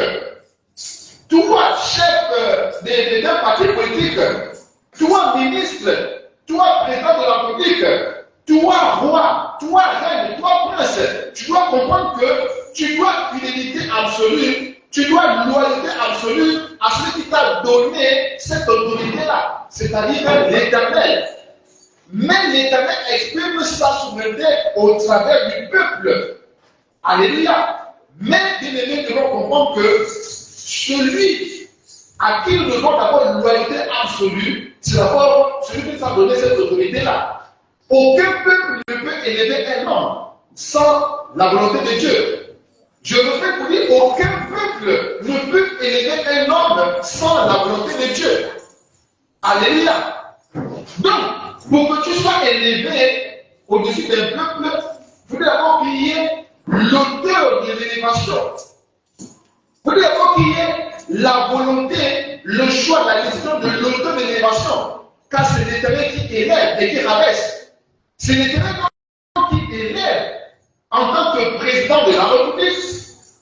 toi, chef d'un parti politique, toi, ministre, toi, président de la République, toi, roi, toi, reine, toi, prince, tu dois comprendre que tu dois fidélité absolue, tu dois loyauté absolue à celui qui t'a donné cette autorité-là, c'est-à-dire l'Éternel. Mais l'Éternel exprime sa souveraineté au travers du peuple. Alléluia. Mais, bien aimé, nous devons comprendre que celui à qui nous devons d'abord une loyauté absolue, c'est d'abord celui qui nous a donné cette autorité-là. Aucun peuple ne peut élever un homme sans la volonté de Dieu. Je refais pour dire, aucun peuple ne peut élever un homme sans la volonté de Dieu. Alléluia. Donc, pour que tu sois élevé au-dessus d'un peuple, il faut d'abord qu'il y ait l'auteur de l'élévation. Il faut d'abord qu'il y ait la volonté, le choix, la décision de l'auteur de l'élévation. Car c'est l'Éternel qui élève et qui rabaisse. C'est l'Éternel qui élève en tant que président de la République,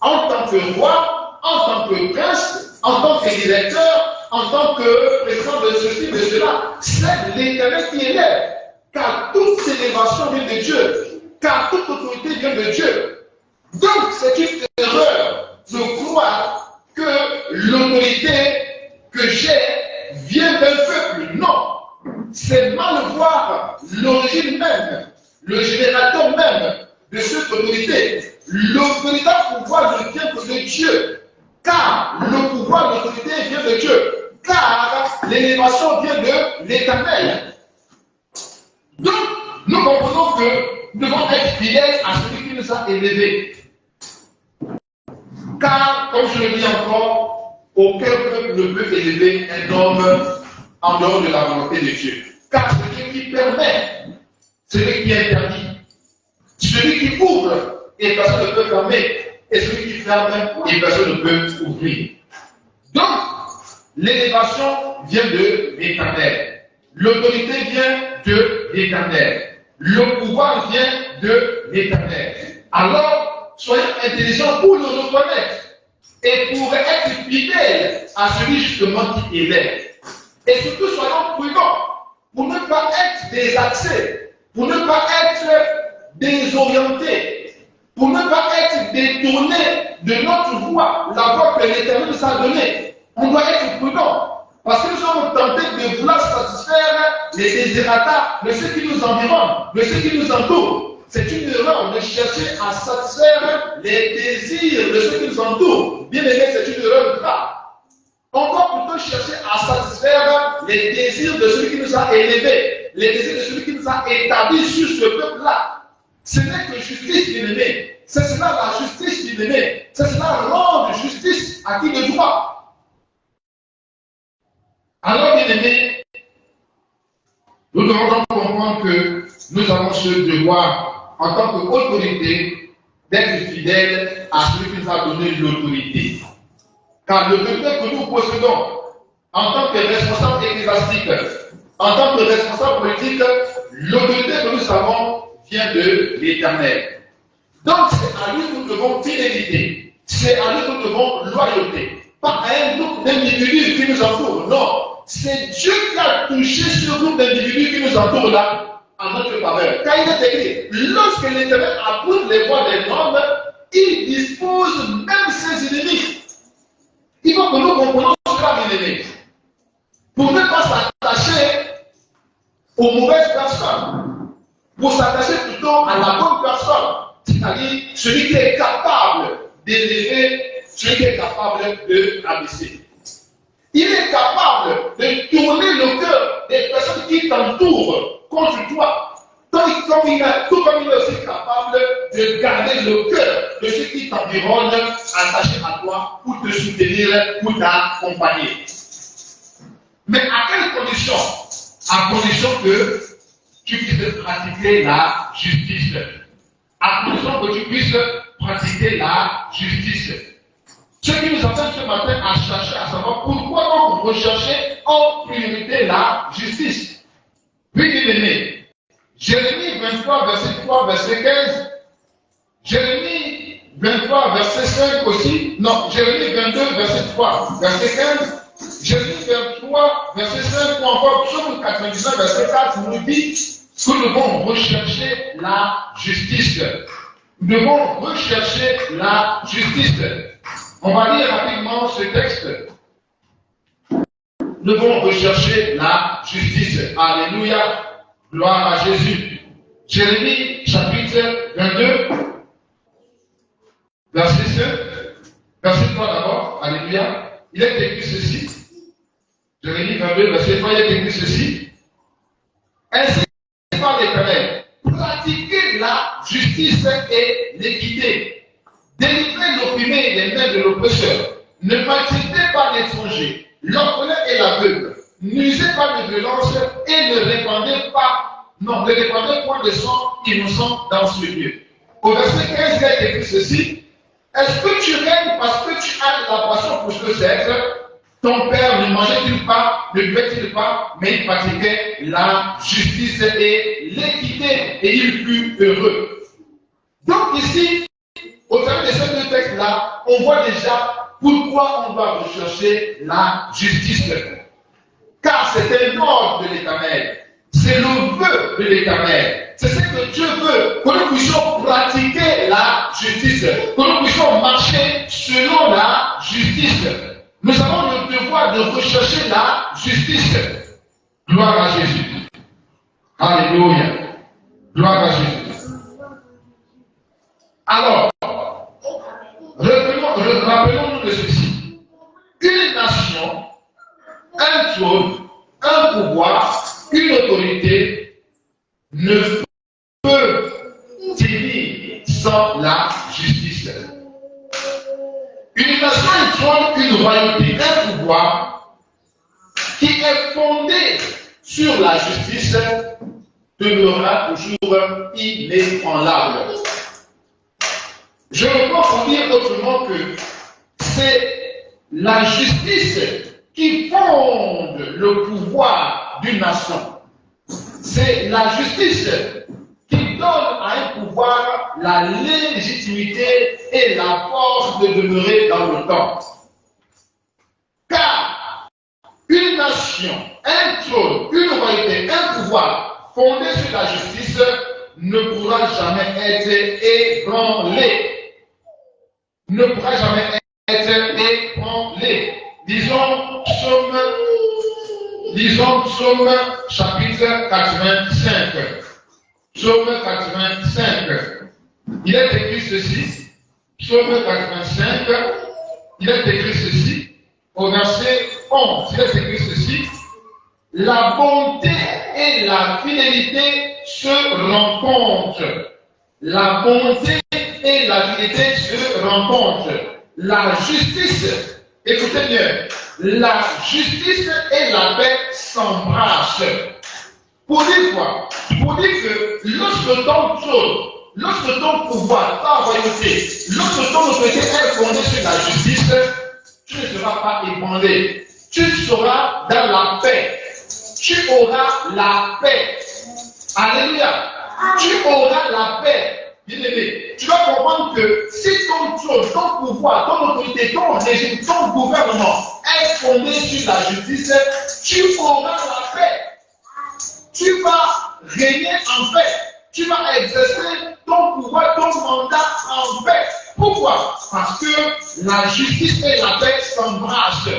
en tant que roi, en tant que prince, en tant que directeur, en tant que président de ceci, de cela. C'est l'Éternel qui élève. Car toute élévation vient de Dieu. Car toute autorité vient de Dieu. Donc, c'est une erreur de croire que l'autorité que j'ai vient d'un peuple. Non. C'est mal voir l'origine même, le générateur même de cette autorité. Le véritable pouvoir ne vient que de Dieu. Car le pouvoir de l'autorité vient de Dieu. Car l'élévation vient de l'Éternel. Donc, nous comprenons que nous devons être fidèles à celui qui nous a élevés. Car, comme je le dis encore, aucun peuple ne peut élever un homme en dehors de la volonté de Dieu. Car celui qui permet, celui qui interdit, celui qui ouvre, et personne ne peut fermer, et celui qui ferme, et personne ne peut ouvrir. Donc, l'élévation vient de l'Éternel. L'autorité vient de l'Éternel. Le pouvoir vient de l'Éternel. Alors, soyons intelligents pour le reconnaître et pour être fidèles à celui justement qui élève. Et surtout, soyons prudents pour ne pas être désaxés, pour ne pas être désorientés, pour ne pas être détournés de notre voie, la voie que l'Éternel nous a donnée. On doit être prudent, parce que nous sommes tentés de vouloir satisfaire les désirata de ceux qui nous environnent, de ceux qui nous entourent. C'est une erreur de chercher à satisfaire les désirs de ceux qui nous entourent. Bien aimé, c'est une erreur grave. On doit plutôt chercher à satisfaire les désirs de celui qui nous a élevés, les désirs de celui qui nous a établis sur ce peuple-là. Ce n'est que justice, bien-aimé. C'est cela la justice, bien-aimé. C'est cela rendre justice à qui le droit. Alors, bien-aimé, nous devons donc comprendre que nous avons ce devoir, en tant qu'autorité, d'être fidèles à celui qui nous a donné l'autorité. Car l'autorité que nous possédons, en tant que responsable ecclésiastique, en tant que responsable politique, l'autorité que nous avons vient de l'Éternel. Donc c'est à lui que nous devons fidélité, c'est à lui que nous devons loyauté. Pas à un groupe d'individus qui nous entourent, non. C'est Dieu qui a touché ce groupe d'individus qui nous entourent là, en notre faveur. Car il est écrit, lorsque l'Éternel approuve les voies des hommes, il dispose même ses ennemis. Il faut que nous comprenions cela, bien aimés, pour ne pas s'attacher aux mauvaises personnes, pour s'attacher plutôt à la bonne personne, c'est-à-dire celui qui est capable d'élever, celui qui est capable de rabaisser. Il est capable de tourner le cœur des personnes qui t'entourent contre toi. Tout comme il est aussi capable de garder le cœur de ceux qui t'environnent attachés à toi pour te soutenir, pour t'accompagner. Mais à quelle condition? À condition que tu puisses pratiquer la justice. À condition que tu puisses pratiquer la justice. Ce qui nous amène ce matin à chercher à savoir pourquoi donc rechercher en priorité la justice. Oui, bien aimé. Jérémie 23, verset 3, verset 15. Jérémie 23, verset 5 aussi. Non, Jérémie 22, verset 3, verset 15. Jérémie 23, verset 5, ou encore Psaume 99, verset 4, nous dit que nous devons rechercher la justice. Nous devons rechercher la justice. On va lire rapidement ce texte. Nous devons rechercher la justice. Alléluia. Gloire à Jésus. Jérémie chapitre 22, verset 5, verset 3 d'abord. Alléluia. Il est écrit ceci. Jérémie 22, verset 3, il est écrit ceci. Ainsi par l'Éternel, pratiquez la justice et l'équité. Délivrez l'opprimé des mains de l'oppresseur. Ne maltraitez pas l'étranger, l'orphelin et l'aveugle. N'usez pas de violence et ne répandez point de sang innocent dans ce lieu. Au verset 15, il est écrit ceci. Est-ce que tu règnes parce que tu as de la passion pour ce sexe? Ton père ne mangeait-il pas, ne buvait-il pas, mais il pratiquait la justice et l'équité, et il fut heureux. Donc ici, au travers de ces deux textes-là, on voit déjà pourquoi on doit rechercher la justice. Car c'est un ordre de l'Éternel. C'est le vœu de l'Éternel. C'est ce que Dieu veut, que nous puissions pratiquer la justice, que nous puissions marcher selon la justice. Nous avons le devoir de rechercher la justice. Gloire à Jésus. Alléluia. Gloire à Jésus. Alors, rappelons-nous de ceci. Une nation, un trône, un pouvoir, une autorité ne peut tenir sans la justice. Une nation, un trône, une royauté, un pouvoir qui est fondé sur la justice demeurera toujours inébranlable. Je reprends pour dire autrement que c'est la justice qui fonde le pouvoir d'une nation. C'est la justice qui donne à un pouvoir la légitimité et la force de demeurer dans le temps. Car une nation, un trône, une royauté, un pouvoir fondé sur la justice ne pourra jamais être ébranlé. Ne pourra jamais être ébranlé. Disons Psaume chapitre 85. Psaume 85. Il est écrit ceci. Psaume 85. Il est écrit ceci. Au verset 11. Il est écrit ceci. La bonté et la fidélité se rencontrent. La bonté et la fidélité se rencontrent. La justice, écoutez bien, la justice et la paix s'embrassent. Pour dire quoi? Pour dire que lorsque ton trône, lorsque ton pouvoir, ta royauté, lorsque ton autorité est fondée sur la justice, tu ne seras pas ébranlé. Tu seras dans la paix. Tu auras la paix. Alléluia. Tu auras la paix. Bien-aimé, tu vas comprendre que si ton trône, ton pouvoir, ton autorité, ton régime, ton gouvernement est fondé sur la justice, tu auras la paix. Tu vas régner en paix. Tu vas exercer ton pouvoir, ton mandat en paix. Pourquoi? Parce que la justice et la paix s'embrassent.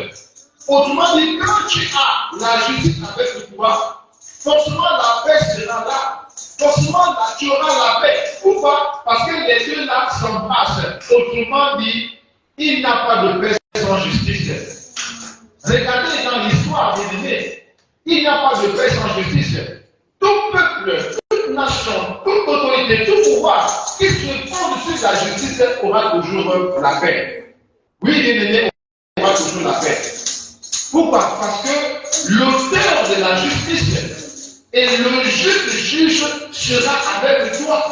Autrement dit, quand tu as la justice avec le pouvoir, forcément la paix sera là. Forcément, là, tu auras la paix. Pourquoi? Parce que les deux là s'embrassent. Autrement dit, il n'y a pas de paix sans justice. Regardez dans l'histoire, bien aimés, il n'y a pas de paix sans justice. Tout peuple, toute nation, toute autorité, tout pouvoir qui se fonde sur la justice aura toujours la paix. Oui, bien aimé, on aura toujours la paix. Pourquoi? Parce que l'auteur de la justice et le juste juge sera avec toi.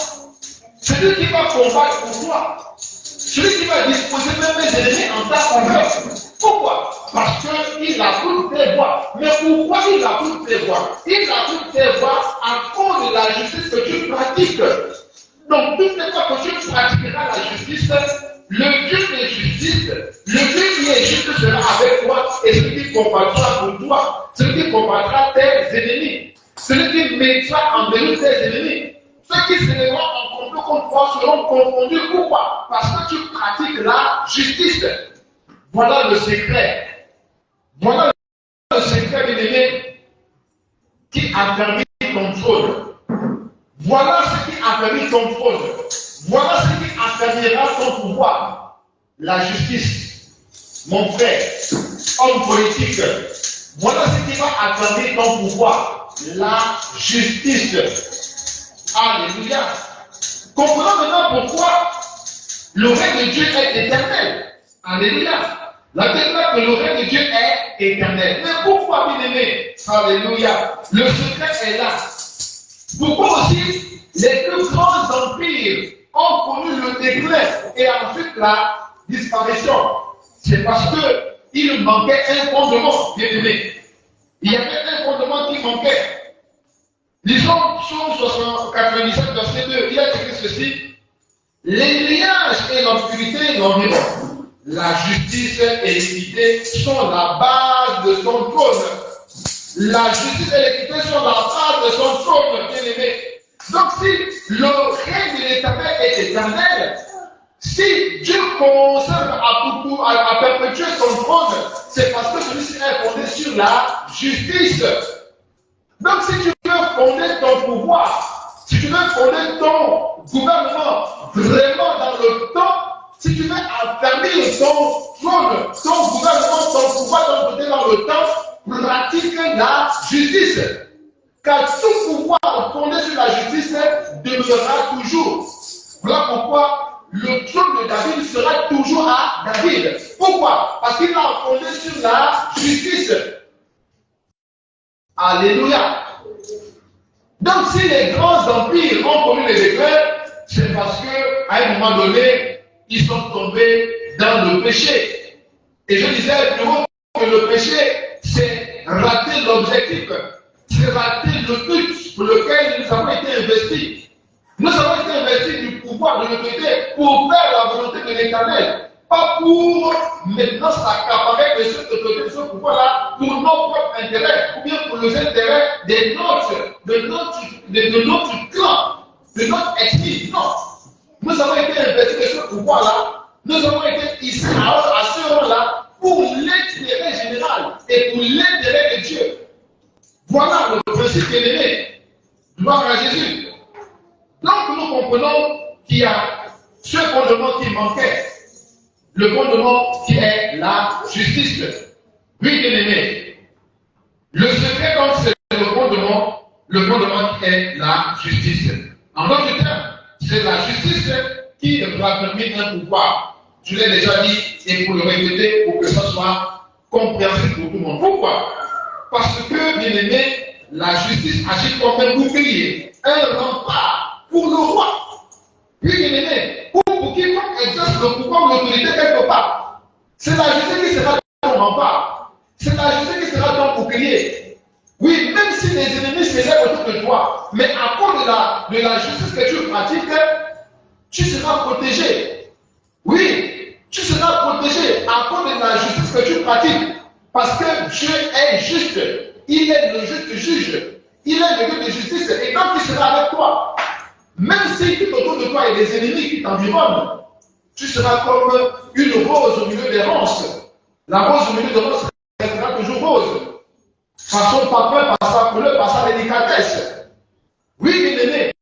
Celui qui va combattre pour toi. Celui qui va disposer même des ennemis en ta faveur. Pourquoi? Parce qu'il a toutes tes voies. Mais pourquoi il a toutes tes voies? Il a toutes tes voies à cause de la justice que tu pratiques. Donc, toutes les fois que tu pratiqueras la justice, le Dieu de justice, le Dieu qui est juste sera avec toi et celui qui combattra pour toi, celui qui combattra tes ennemis, celui qui mettra en déroute tes ennemis. Ceux qui se lèveront en complot contre toi seront confondus. Pourquoi? Parce que tu pratiques la justice. Voilà le secret. Voilà le secret, bien-aimé, qui affermit ton trône. Voilà ce qui affermit ton trône. Voilà ce qui affermira ton pouvoir. La justice. Mon frère, homme politique, voilà ce qui va affermir ton pouvoir. La justice. Alléluia. Comprenons maintenant pourquoi le règne de Dieu est éternel. Alléluia. La Bible dit que le règne de Dieu est éternel. Mais pourquoi, bien aimé? Alléluia. Le secret est là. Pourquoi aussi les plus grands empires ont connu le déclin et ensuite la disparition? C'est parce qu'il manquait un fondement, bien aimé. Il y avait un fondement qui manquait. Lisons Psaume 97, verset 2. Il a écrit ceci. Les nuages et l'obscurité l'environ. La justice et l'équité sont la base de son trône. La justice et l'équité sont la base de son trône, bien aimé. Donc si le règne de l'éternel est éternel, si Dieu conserve à perpétuer son trône, c'est parce que celui-ci est fondé sur la justice. Donc si tu veux fonder ton pouvoir, si tu veux fonder ton gouvernement vraiment dans le temps, si tu veux affermir ton trône, ton gouvernement, ton pouvoir, ton côté dans le temps, pratique la justice. Car tout pouvoir fondé sur la justice demeurera toujours. Voilà pourquoi le trône de David sera toujours à David. Pourquoi? Parce qu'il a fondé sur la justice. Alléluia. Donc si les grands empires ont connu les déclins, c'est parce qu'à un moment donné, ils sont tombés dans le péché. Et je disais que le péché, c'est rater l'objectif. C'est rater le but pour lequel nous avons été investis. Nous avons été investis du pouvoir de l'autorité pour faire la volonté de l'Éternel. Pas pour maintenant s'accaparer de cette autorité, de ce pouvoir-là, pour nos propres intérêts, ou bien pour les intérêts de notre clan. de notre ethnie. Non. Nous avons été investis de ce pouvoir-là. Nous avons été ici à ce moment-là pour l'intérêt général et pour l'intérêt de Dieu. Voilà le principe élevé. Gloire à Jésus. Donc nous comprenons qu'il y a ce fondement qui manquait. Le fondement qui est la justice. Oui, bien aimé. Le secret, donc, c'est le fondement qui est la justice. En d'autres termes, c'est la justice qui va permettre un pouvoir. Je l'ai déjà dit et pour le répéter pour que ça soit compréhensible pour tout le monde. Pourquoi? Parce que, bien aimé, la justice agit comme un bouclier, un rempart pour le roi. Oui, bien aimé, pour quiconque exerce le pouvoir ou l'autorité quelque part. C'est la justice qui sera ton rempart. C'est la justice qui sera ton bouclier. Oui, même si les ennemis se lèvent autour de toi, mais à cause de la justice que tu pratiques, tu seras protégé. Oui, tu seras protégé à cause de la justice que tu pratiques. Parce que Dieu est juste. Il est le juste juge. Il est le Dieu de justice. Et donc, il sera avec toi. Même si tout autour de toi il y a des ennemis qui t'environnent, tu seras comme une rose au milieu des ronces. La rose au milieu des ronces restera toujours rose. Par son parfum, par sa couleur, par sa délicatesse. Oui, bien aimé,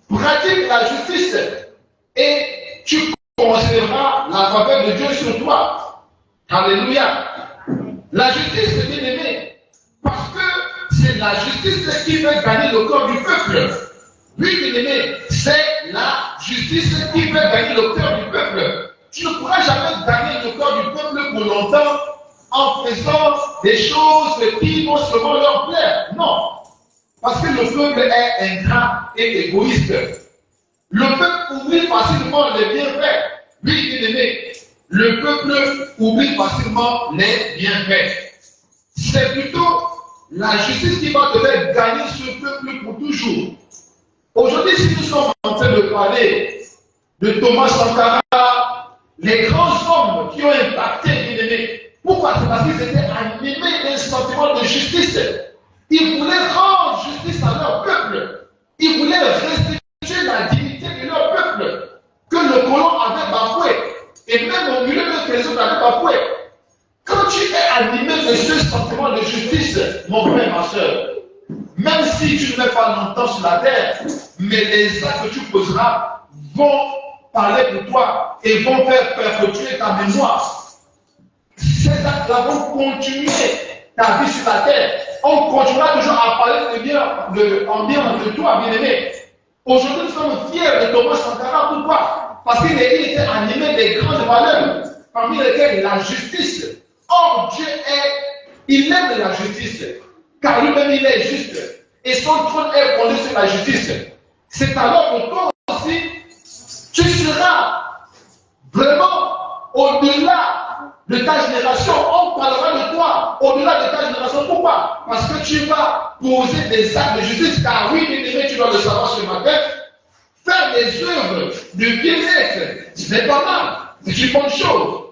pratique la justice et tu considéreras la faveur de Dieu sur toi. Alléluia. La justice, c'est bien aimé, parce que c'est la justice qui fait gagner le corps du peuple. Oui, bien aimé, c'est la justice qui fait gagner le cœur du peuple. Tu ne pourras jamais gagner le cœur du peuple pour longtemps en faisant des choses qui vont seulement leur plaire. Non. Parce que le peuple est ingrat et égoïste. Le peuple oublie facilement les bienfaits. Oui, bien aimé, le peuple oublie facilement les bienfaits. C'est plutôt la justice qui va te faire gagner ce peuple pour toujours. Aujourd'hui, si nous sommes en train de parler de Thomas Sankara, les grands hommes qui ont impacté, bien aimé, pourquoi? C'est parce qu'ils étaient animés d'un sentiment de justice. Ils voulaient rendre justice à leur peuple. Ils voulaient restituer la dignité de leur peuple que le colon avait bafoué. Et même au milieu de les autres avaient bafoué. Quand tu es animé de ce sentiment de justice, mon frère, ma soeur, même si tu ne mets pas longtemps sur la terre, mais les actes que tu poseras vont parler pour toi et vont faire perpétuer ta mémoire. Ces actes-là vont continuer ta vie sur la terre. On continuera toujours à parler de bien, en bien de toi, bien-aimé. Aujourd'hui, nous sommes fiers de Thomas Sankara. Pourquoi? Parce qu'il était animé des grandes valeurs, parmi lesquelles la justice. Or, Dieu il aime la justice, car lui-même il est juste. Et son trône est fondé sur la justice. C'est alors que toi aussi, tu seras vraiment au-delà de ta génération. On parlera de toi au-delà de ta génération. Pourquoi? Parce que tu vas poser des actes de justice. Car oui, bien aimé, tu dois le savoir ce matin. Faire des œuvres de bien-être, ce n'est pas mal. C'est une bonne chose.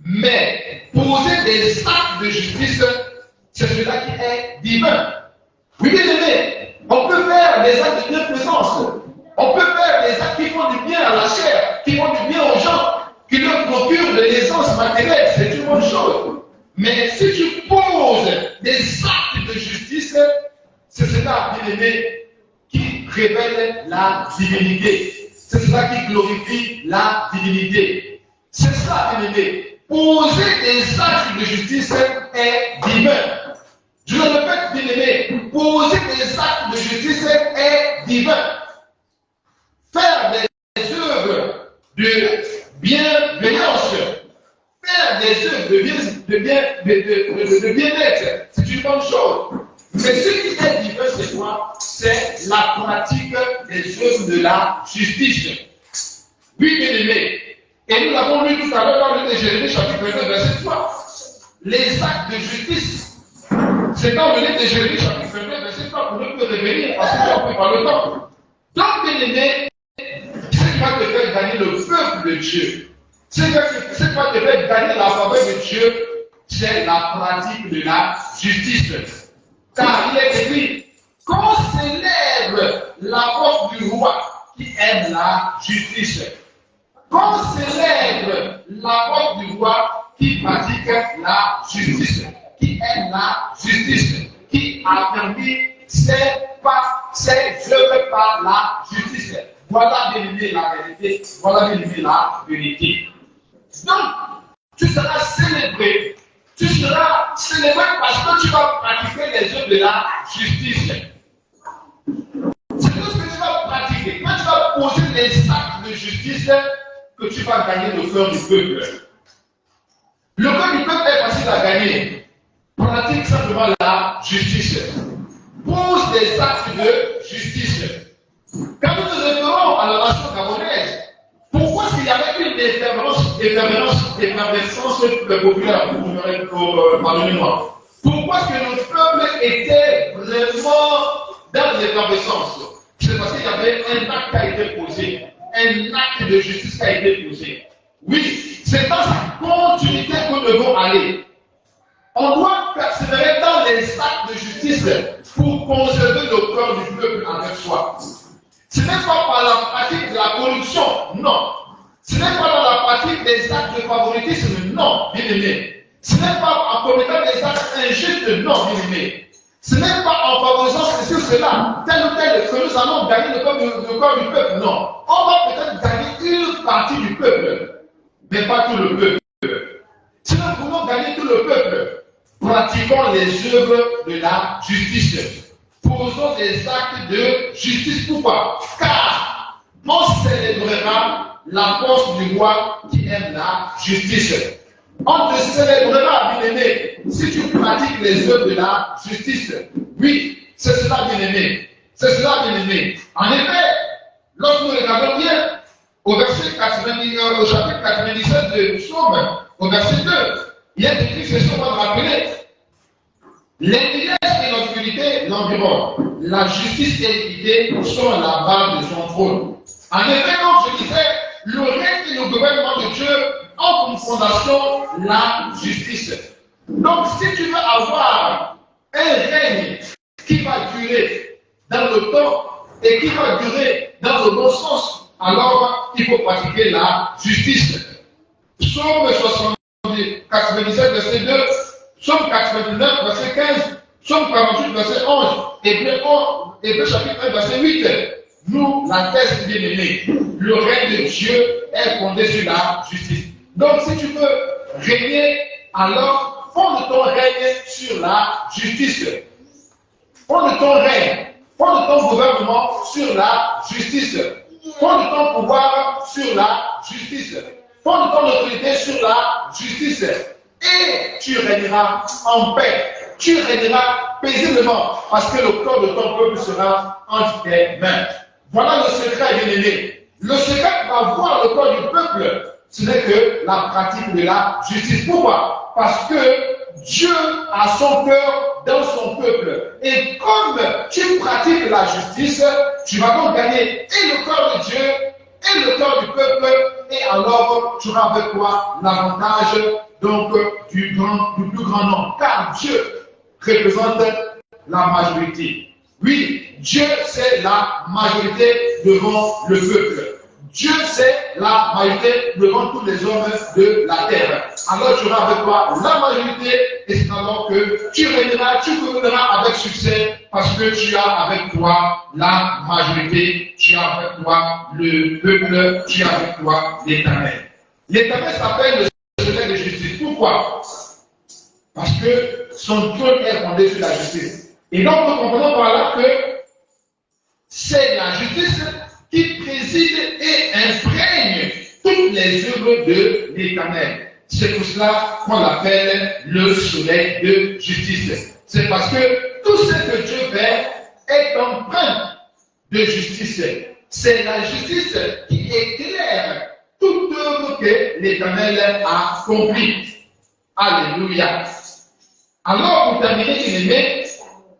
Mais poser des actes de justice, c'est cela qui est divin. Oui, bien aimé, on peut faire des actes de bienfaisance. On peut faire des actes qui font du bien à la chair, qui font du bien aux gens, qui leur procurent de l'aisance matérielle. C'est une bonne chose. Mais si tu poses des actes de justice, c'est cela, bien aimé, qui révèle la divinité. C'est cela qui glorifie la divinité. C'est ça, bien aimé. Poser des actes de justice est divin. Je le répète, bien aimé, poser des actes de justice est divin. Faire des œuvres de bienveillance, faire des œuvres de bien-être, c'est une bonne chose. Mais ce qui est divin, c'est quoi? C'est la pratique des œuvres de la justice. Oui, bien aimé. Et nous l'avons lu tout à l'heure dans le livre de Jérémie, chapitre 29, verset 3. Les actes de justice, c'est dans le livre de Jérémie, chapitre 29, verset 3, pour ne plus revenir, parce que tu n'as pas le temps. Donc, bien aimé, ce qui va te faire gagner le peuple de Dieu, ce qui va te faire gagner la faveur de Dieu, c'est la pratique de la justice. Car il est écrit, qu'on célèbre la force du roi qui aime la justice. Qu'on célèbre la porte du roi qui pratique la justice, qui aime la justice, qui a permis ses œuvres par la justice. Voilà bien aimé la vérité, voilà bien aimé la vérité. Donc, tu seras célébré. Tu seras célébré parce que tu vas pratiquer les œuvres de la justice. C'est tout ce que tu vas pratiquer. Quand tu vas poser les actes de justice, que tu vas gagner le cœur du peuple. Le cœur du peuple est facile à gagner. Pratique simplement la justice. Pose des actes de justice. Quand nous nous référons à la nation gabonaise, pourquoi est-ce qu'il y avait une effervescence populaire, pardonnez-moi. Pourquoi est-ce que notre peuple était vraiment dans l'effervescence? C'est parce qu'il y avait un acte qui a été posé, un acte de justice qui a été posé. Oui, c'est dans cette continuité que nous devons aller. On doit persévérer dans les actes de justice pour conserver le cœur du peuple avec soi. Ce n'est pas par la pratique de la corruption, non. Ce n'est pas dans la pratique des actes de favoritisme, non, bien aimé. Ce n'est pas en commettant des actes injustes, non, bien aimé. Ce n'est pas en favorisant ceci ou cela, tel ou tel, que nous allons gagner le corps du peuple, non. On va peut-être gagner une partie du peuple, mais pas tout le peuple. Si nous voulons gagner tout le peuple, pratiquons les œuvres de la justice. Posons des actes de justice. Pourquoi? Car on célébrera la force du roi qui aime la justice. On te célébrera, bien-aimé, si tu pratiques les œuvres de la justice. Oui, c'est cela, bien-aimé. C'est cela, bien-aimé. En effet, lorsque nous regardons bien, au chapitre 97 de Psaume, au verset 2, il y a écrit ceci, on va me rappeler. L'indigence et l'obscurité l'environnent. La justice et l'équité sont la base de son trône. En effet, comme je disais, le règne et le gouvernement de Dieu ont comme fondation la justice. Donc, si tu veux avoir un règne qui va durer dans le temps et qui va durer dans le bon sens, alors il faut pratiquer la justice. Psaume 97, verset 2. Psaume 89, verset 15, Psaume 48, verset 11, Hébreux chapitre 1, verset 8, nous l'atteste, bien aimé. Le règne de Dieu est fondé sur la justice. Donc, si tu veux régner, alors fonde ton règne sur la justice. Fonde ton règne, fonde ton gouvernement sur la justice. Fonde ton pouvoir sur la justice. Fonde ton autorité sur la justice. Et tu régneras en paix, tu régneras paisiblement, parce que le corps de ton peuple sera entre tes mains. Voilà le secret, bien-aimé. Le secret pour avoir le corps du peuple, ce n'est que la pratique de la justice. Pourquoi? Parce que Dieu a son cœur dans son peuple. Et comme tu pratiques la justice, tu vas donc gagner et le corps de Dieu et le cœur du peuple, et alors tu auras avec toi l'avantage donc du plus grand nombre, car Dieu représente la majorité. Oui, Dieu c'est la majorité devant le peuple. Dieu c'est la majorité devant tous les hommes de la terre. Alors tu auras avec toi la majorité, et c'est alors que tu régneras, tu gouverneras avec succès, parce que tu as avec toi la majorité, tu as avec toi le peuple, tu as avec toi l'Éternel. L'Éternel s'appelle le Seigneur de justice. Pourquoi? Parce que son trône est fondé sur la justice. Et donc nous comprenons par là que c'est la justice qui préside et imprègne toutes les œuvres de l'Éternel. C'est pour cela qu'on l'appelle le soleil de justice. C'est parce que tout ce que Dieu fait est empreint de justice. C'est la justice qui éclaire toute œuvre que l'Éternel a accomplie. Alléluia. Alors, pour terminer, bien aimé,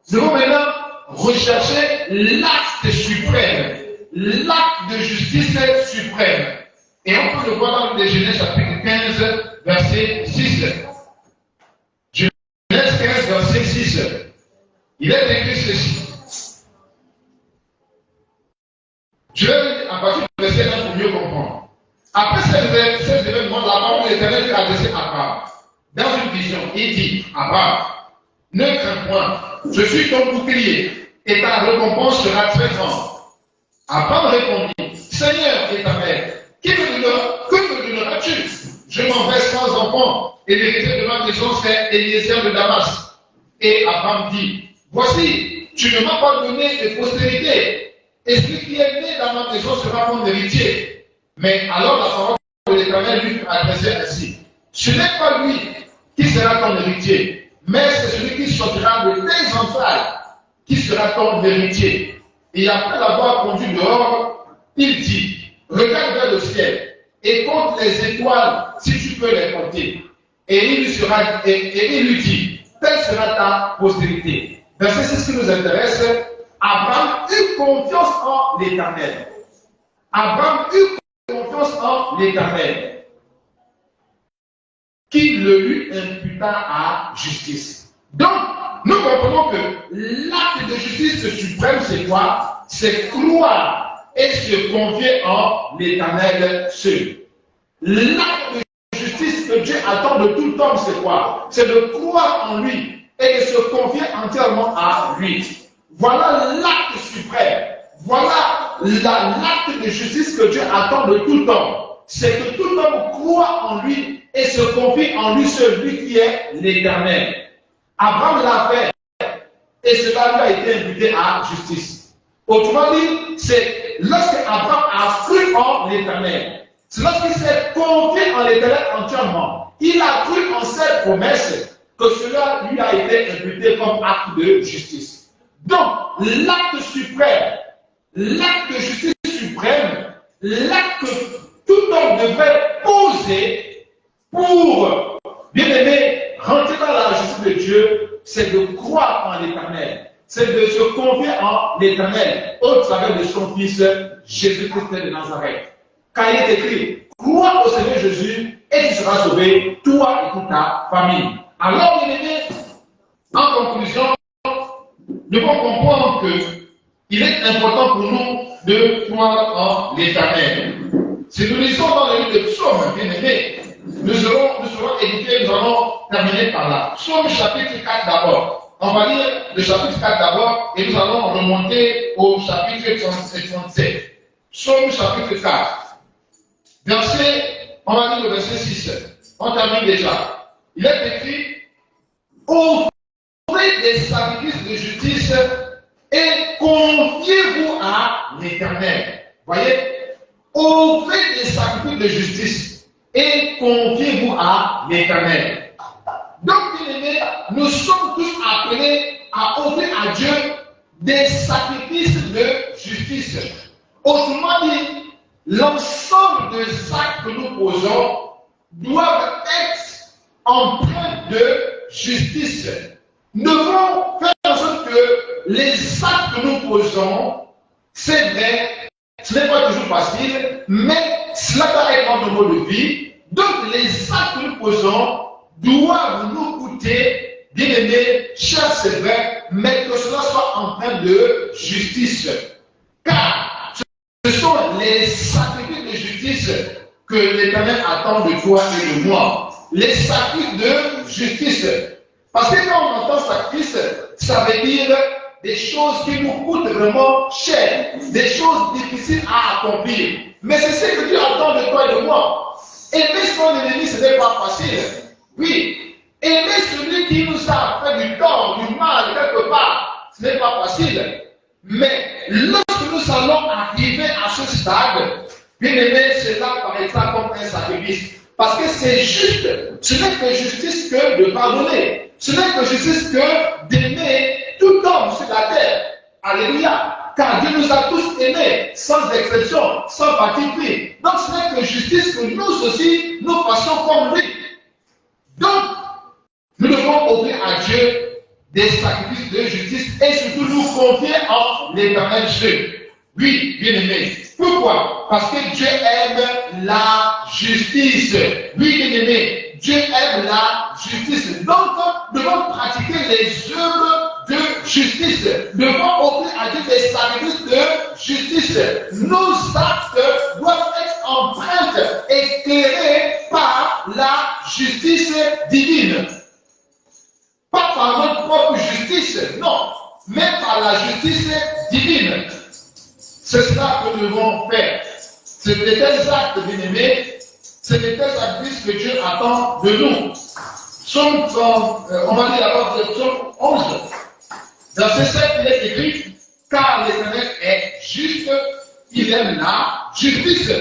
nous allons maintenant rechercher l'acte suprême, l'acte de justice suprême. Et on peut le voir dans le Genèse chapitre 15, verset 6. Genèse 15, verset 6. Il est écrit ceci. Je vais Après ces événements, la parole de l'Éternel fut adressée à Abraham. Dans une vision, il dit, Abraham, ne crains point, je suis ton bouclier, et ta récompense sera très grande. Abraham répondit, Seigneur éternel, que me donneras-tu? Je m'en vais sans enfant, et l'héritier de ma maison c'est Eliezer de Damas. Et Abraham dit, voici, tu ne m'as pas donné de postérité, et celui qui est né dans ma maison sera mon héritier. Mais alors la parole de l'Éternel lui fut adressée ainsi, ce n'est pas lui qui sera ton héritier, mais c'est celui qui sortira de tes entrailles qui sera ton héritier. Et après l'avoir conduit dehors, il dit, regarde vers le ciel et compte les étoiles si tu peux les compter. Et il lui dit, telle sera ta postérité. Verset 6 qui nous intéresse, Abraham eut confiance en l'Éternel. Abraham eut confiance en l'Éternel, qui le lui imputa à justice. Donc, nous comprenons que l'acte de justice suprême, c'est quoi? C'est croire et se confier en l'Éternel seul. L'acte de justice que Dieu attend de tout homme, c'est quoi? C'est de croire en lui et de se confier entièrement à lui. Voilà l'acte suprême. Voilà l'acte de justice que Dieu attend de tout homme. C'est que tout homme croit en lui et se confie en lui seul, lui qui est l'Éternel. Abraham l'a fait et cela lui a été imputé à justice. Autrement dit, c'est lorsque Abraham a cru en l'Éternel, c'est lorsqu'il s'est confié en l'Éternel entièrement, il a cru en cette promesse que cela lui a été imputé comme acte de justice. Donc, l'acte suprême, l'acte de justice suprême, l'acte que tout homme devrait poser pour, bien aimé, rentrer dans la justice de Dieu, c'est de croire en l'Éternel, c'est de se confier en l'Éternel au travers de son Fils Jésus-Christ de Nazareth. Car il est écrit, crois au Seigneur Jésus et tu seras sauvé, toi et toute ta famille. Alors, bien aimé, en conclusion, nous devons comprendre qu'il est important pour nous de croire en l'Éternel. Si nous lisons dans le livre de Psaume, bien aimé, nous serons édifiés, nous allons terminer par là. Psaume chapitre 4 d'abord. On va lire le chapitre 4 d'abord et nous allons remonter au chapitre 37. Psaume chapitre 4. On va lire le verset 6. On termine déjà. Il est écrit, offrez des sacrifices de justice et confiez-vous à l'Éternel. Voyez, offrez des sacrifices de justice et confiez-vous à l'Éternel. Donc, bien aimés, nous sommes tous appelés à offrir à Dieu des sacrifices de justice. Autrement dit, l'ensemble des actes que nous posons doivent être empreints de justice. Nous devons faire en sorte que les actes que nous posons, c'est vrai, ce n'est pas toujours facile, mais cela doit être notre mode de vie. Donc les actes que nous posons doivent nous coûter, bien aimé, cher c'est vrai, mais que cela soit empreint de justice. Car ce sont les sacrifices de justice que l'Éternel attend de toi et de moi. Les sacrifices de justice. Parce que quand on entend sacrifice, ça veut dire des choses qui nous coûtent vraiment cher, des choses difficiles à accomplir. Mais c'est ce que Dieu attend de toi et de moi. Aimer son ennemi, ce n'est pas facile. Oui. Aimer celui qui nous a fait du tort, du mal, quelque part, ce n'est pas facile. Mais lorsque nous allons arriver à ce stade, bien aimé, cela paraîtra comme un sacrifice. Parce que c'est juste, ce n'est que justice que de pardonner. Ce n'est que justice que d'aimer tout homme sur la terre. Alléluia. Car Dieu nous a tous aimés, sans exception, sans parti pris. Donc ce n'est que justice que nous aussi, nous passons comme lui. Donc, nous devons offrir à Dieu des sacrifices de justice et surtout nous confier en l'Éternel Dieu. Oui, bien aimé. Pourquoi? Parce que Dieu aime la justice. Oui, bien aimé. Dieu aime la justice. Donc, nous devons pratiquer les œuvres de justice. Nous devons offrir à Dieu des sacrifices de justice. Nos actes doivent être empreinte, éclairée par la justice divine. Pas par notre propre justice, non, mais par la justice divine. C'est cela que nous devons faire. C'est de tels actes, bien-aimés, c'est de tels actes que Dieu attend de nous. On va lire d'abord le psaume 11. Dans ce 7, il est écrit, car l'Éternel est juste, il aime la justice.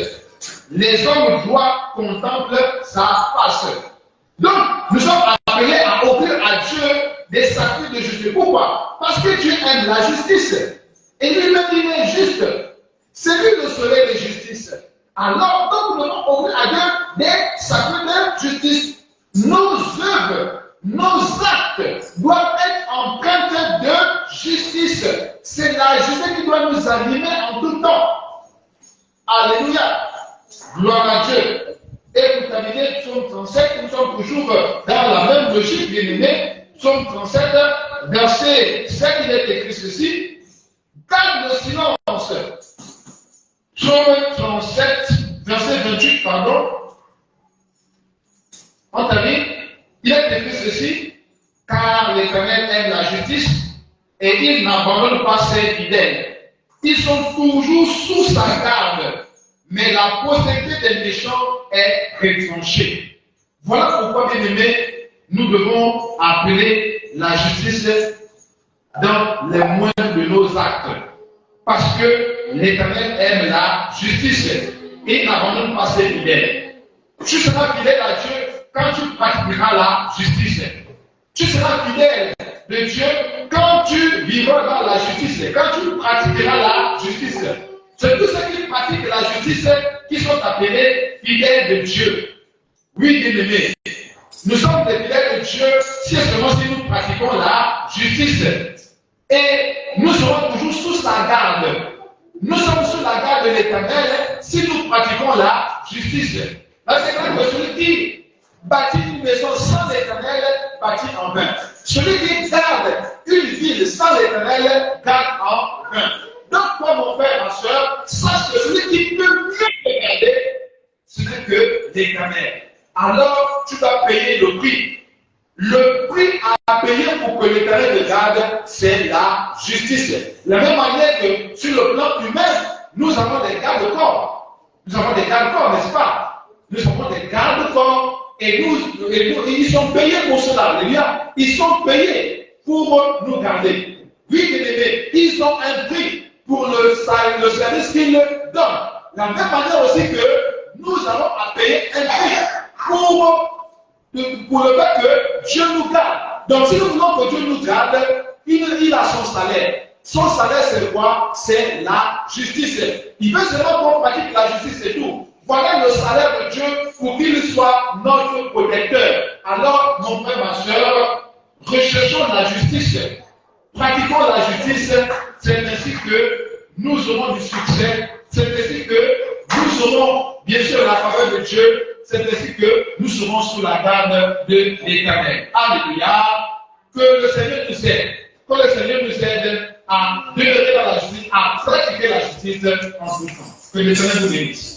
Les hommes droits contemplent sa face. Donc, nous sommes appelés à offrir à Dieu des sacrifices de justice. Pourquoi? Parce que Dieu aime la justice. Et lui-même, il est juste. C'est lui le soleil de justice. Alors, donc, nous devons offrir à Dieu des sacrifices de justice. Nos œuvres, nos actes doivent être empreintes de justice. C'est la justice qui doit nous animer en tout temps. Alléluia. Gloire à Dieu. Et pour terminer, psaume 37, nous sommes toujours dans la même logique, bien aimé. Psaume 37, verset 7, il est écrit ceci. Garde le silence. Psaume 37, verset 28, pardon. Entendez, il est écrit ceci. Car l'Éternel aime la justice et il n'abandonne pas ses fidèles. Ils sont toujours sous sa garde. Mais la postérité des méchants est retranchée. Voilà pourquoi, bien aimés, nous devons appeler la justice dans les moindres de nos actes. Parce que l'Éternel aime la justice et n'abandonne pas ses fidèles. Tu seras fidèle à Dieu quand tu pratiqueras la justice. Tu seras fidèle de Dieu quand tu vivras dans la justice, quand tu pratiqueras la justice. C'est tous ceux qui pratiquent la justice qui sont appelés fidèles de Dieu. Oui, bien-aimés, nous sommes des fidèles de Dieu si seulement si nous pratiquons la justice. Et nous serons toujours sous sa garde. Nous sommes sous la garde de l'Éternel si nous pratiquons la justice. Là, c'est quand celui qui bâtit une maison sans l'Éternel bâtit en vain. Celui qui garde une ville sans l'Éternel garde en vain. Donc, toi, mon frère, ma soeur, sache que celui qui peut mieux te garder, ce n'est que l'Éternel. Alors, tu vas payer le prix. Le prix à payer pour que l'Éternel te garde, c'est la justice. De la même manière que sur le plan humain, nous avons des garde-corps. Nous avons des garde-corps, n'est-ce pas? Nous avons des garde-corps et ils sont payés pour cela. Ils sont payés pour nous garder. Oui, bien aimés, ils ont un prix pour le service qu'ils donnent. De la même manière aussi que nous avons à payer un prix pour le fait que Dieu nous garde. Donc si nous voulons que Dieu nous garde, il a son salaire. Son salaire, c'est quoi? C'est la justice. Il veut seulement qu'on pratique la justice et tout. Voilà le salaire de Dieu pour qu'il soit notre protecteur. Alors, mon frère, ma soeur, recherchons la justice. Pratiquons la justice, c'est ainsi que nous aurons du succès, c'est ainsi que nous aurons bien sûr la faveur de Dieu, c'est ainsi que nous serons sous la garde de l'Éternel. Alléluia. Que le Seigneur nous aide, que le Seigneur nous aide à demeurer dans la justice, à pratiquer la justice en tout temps. Que le Seigneur nous bénisse.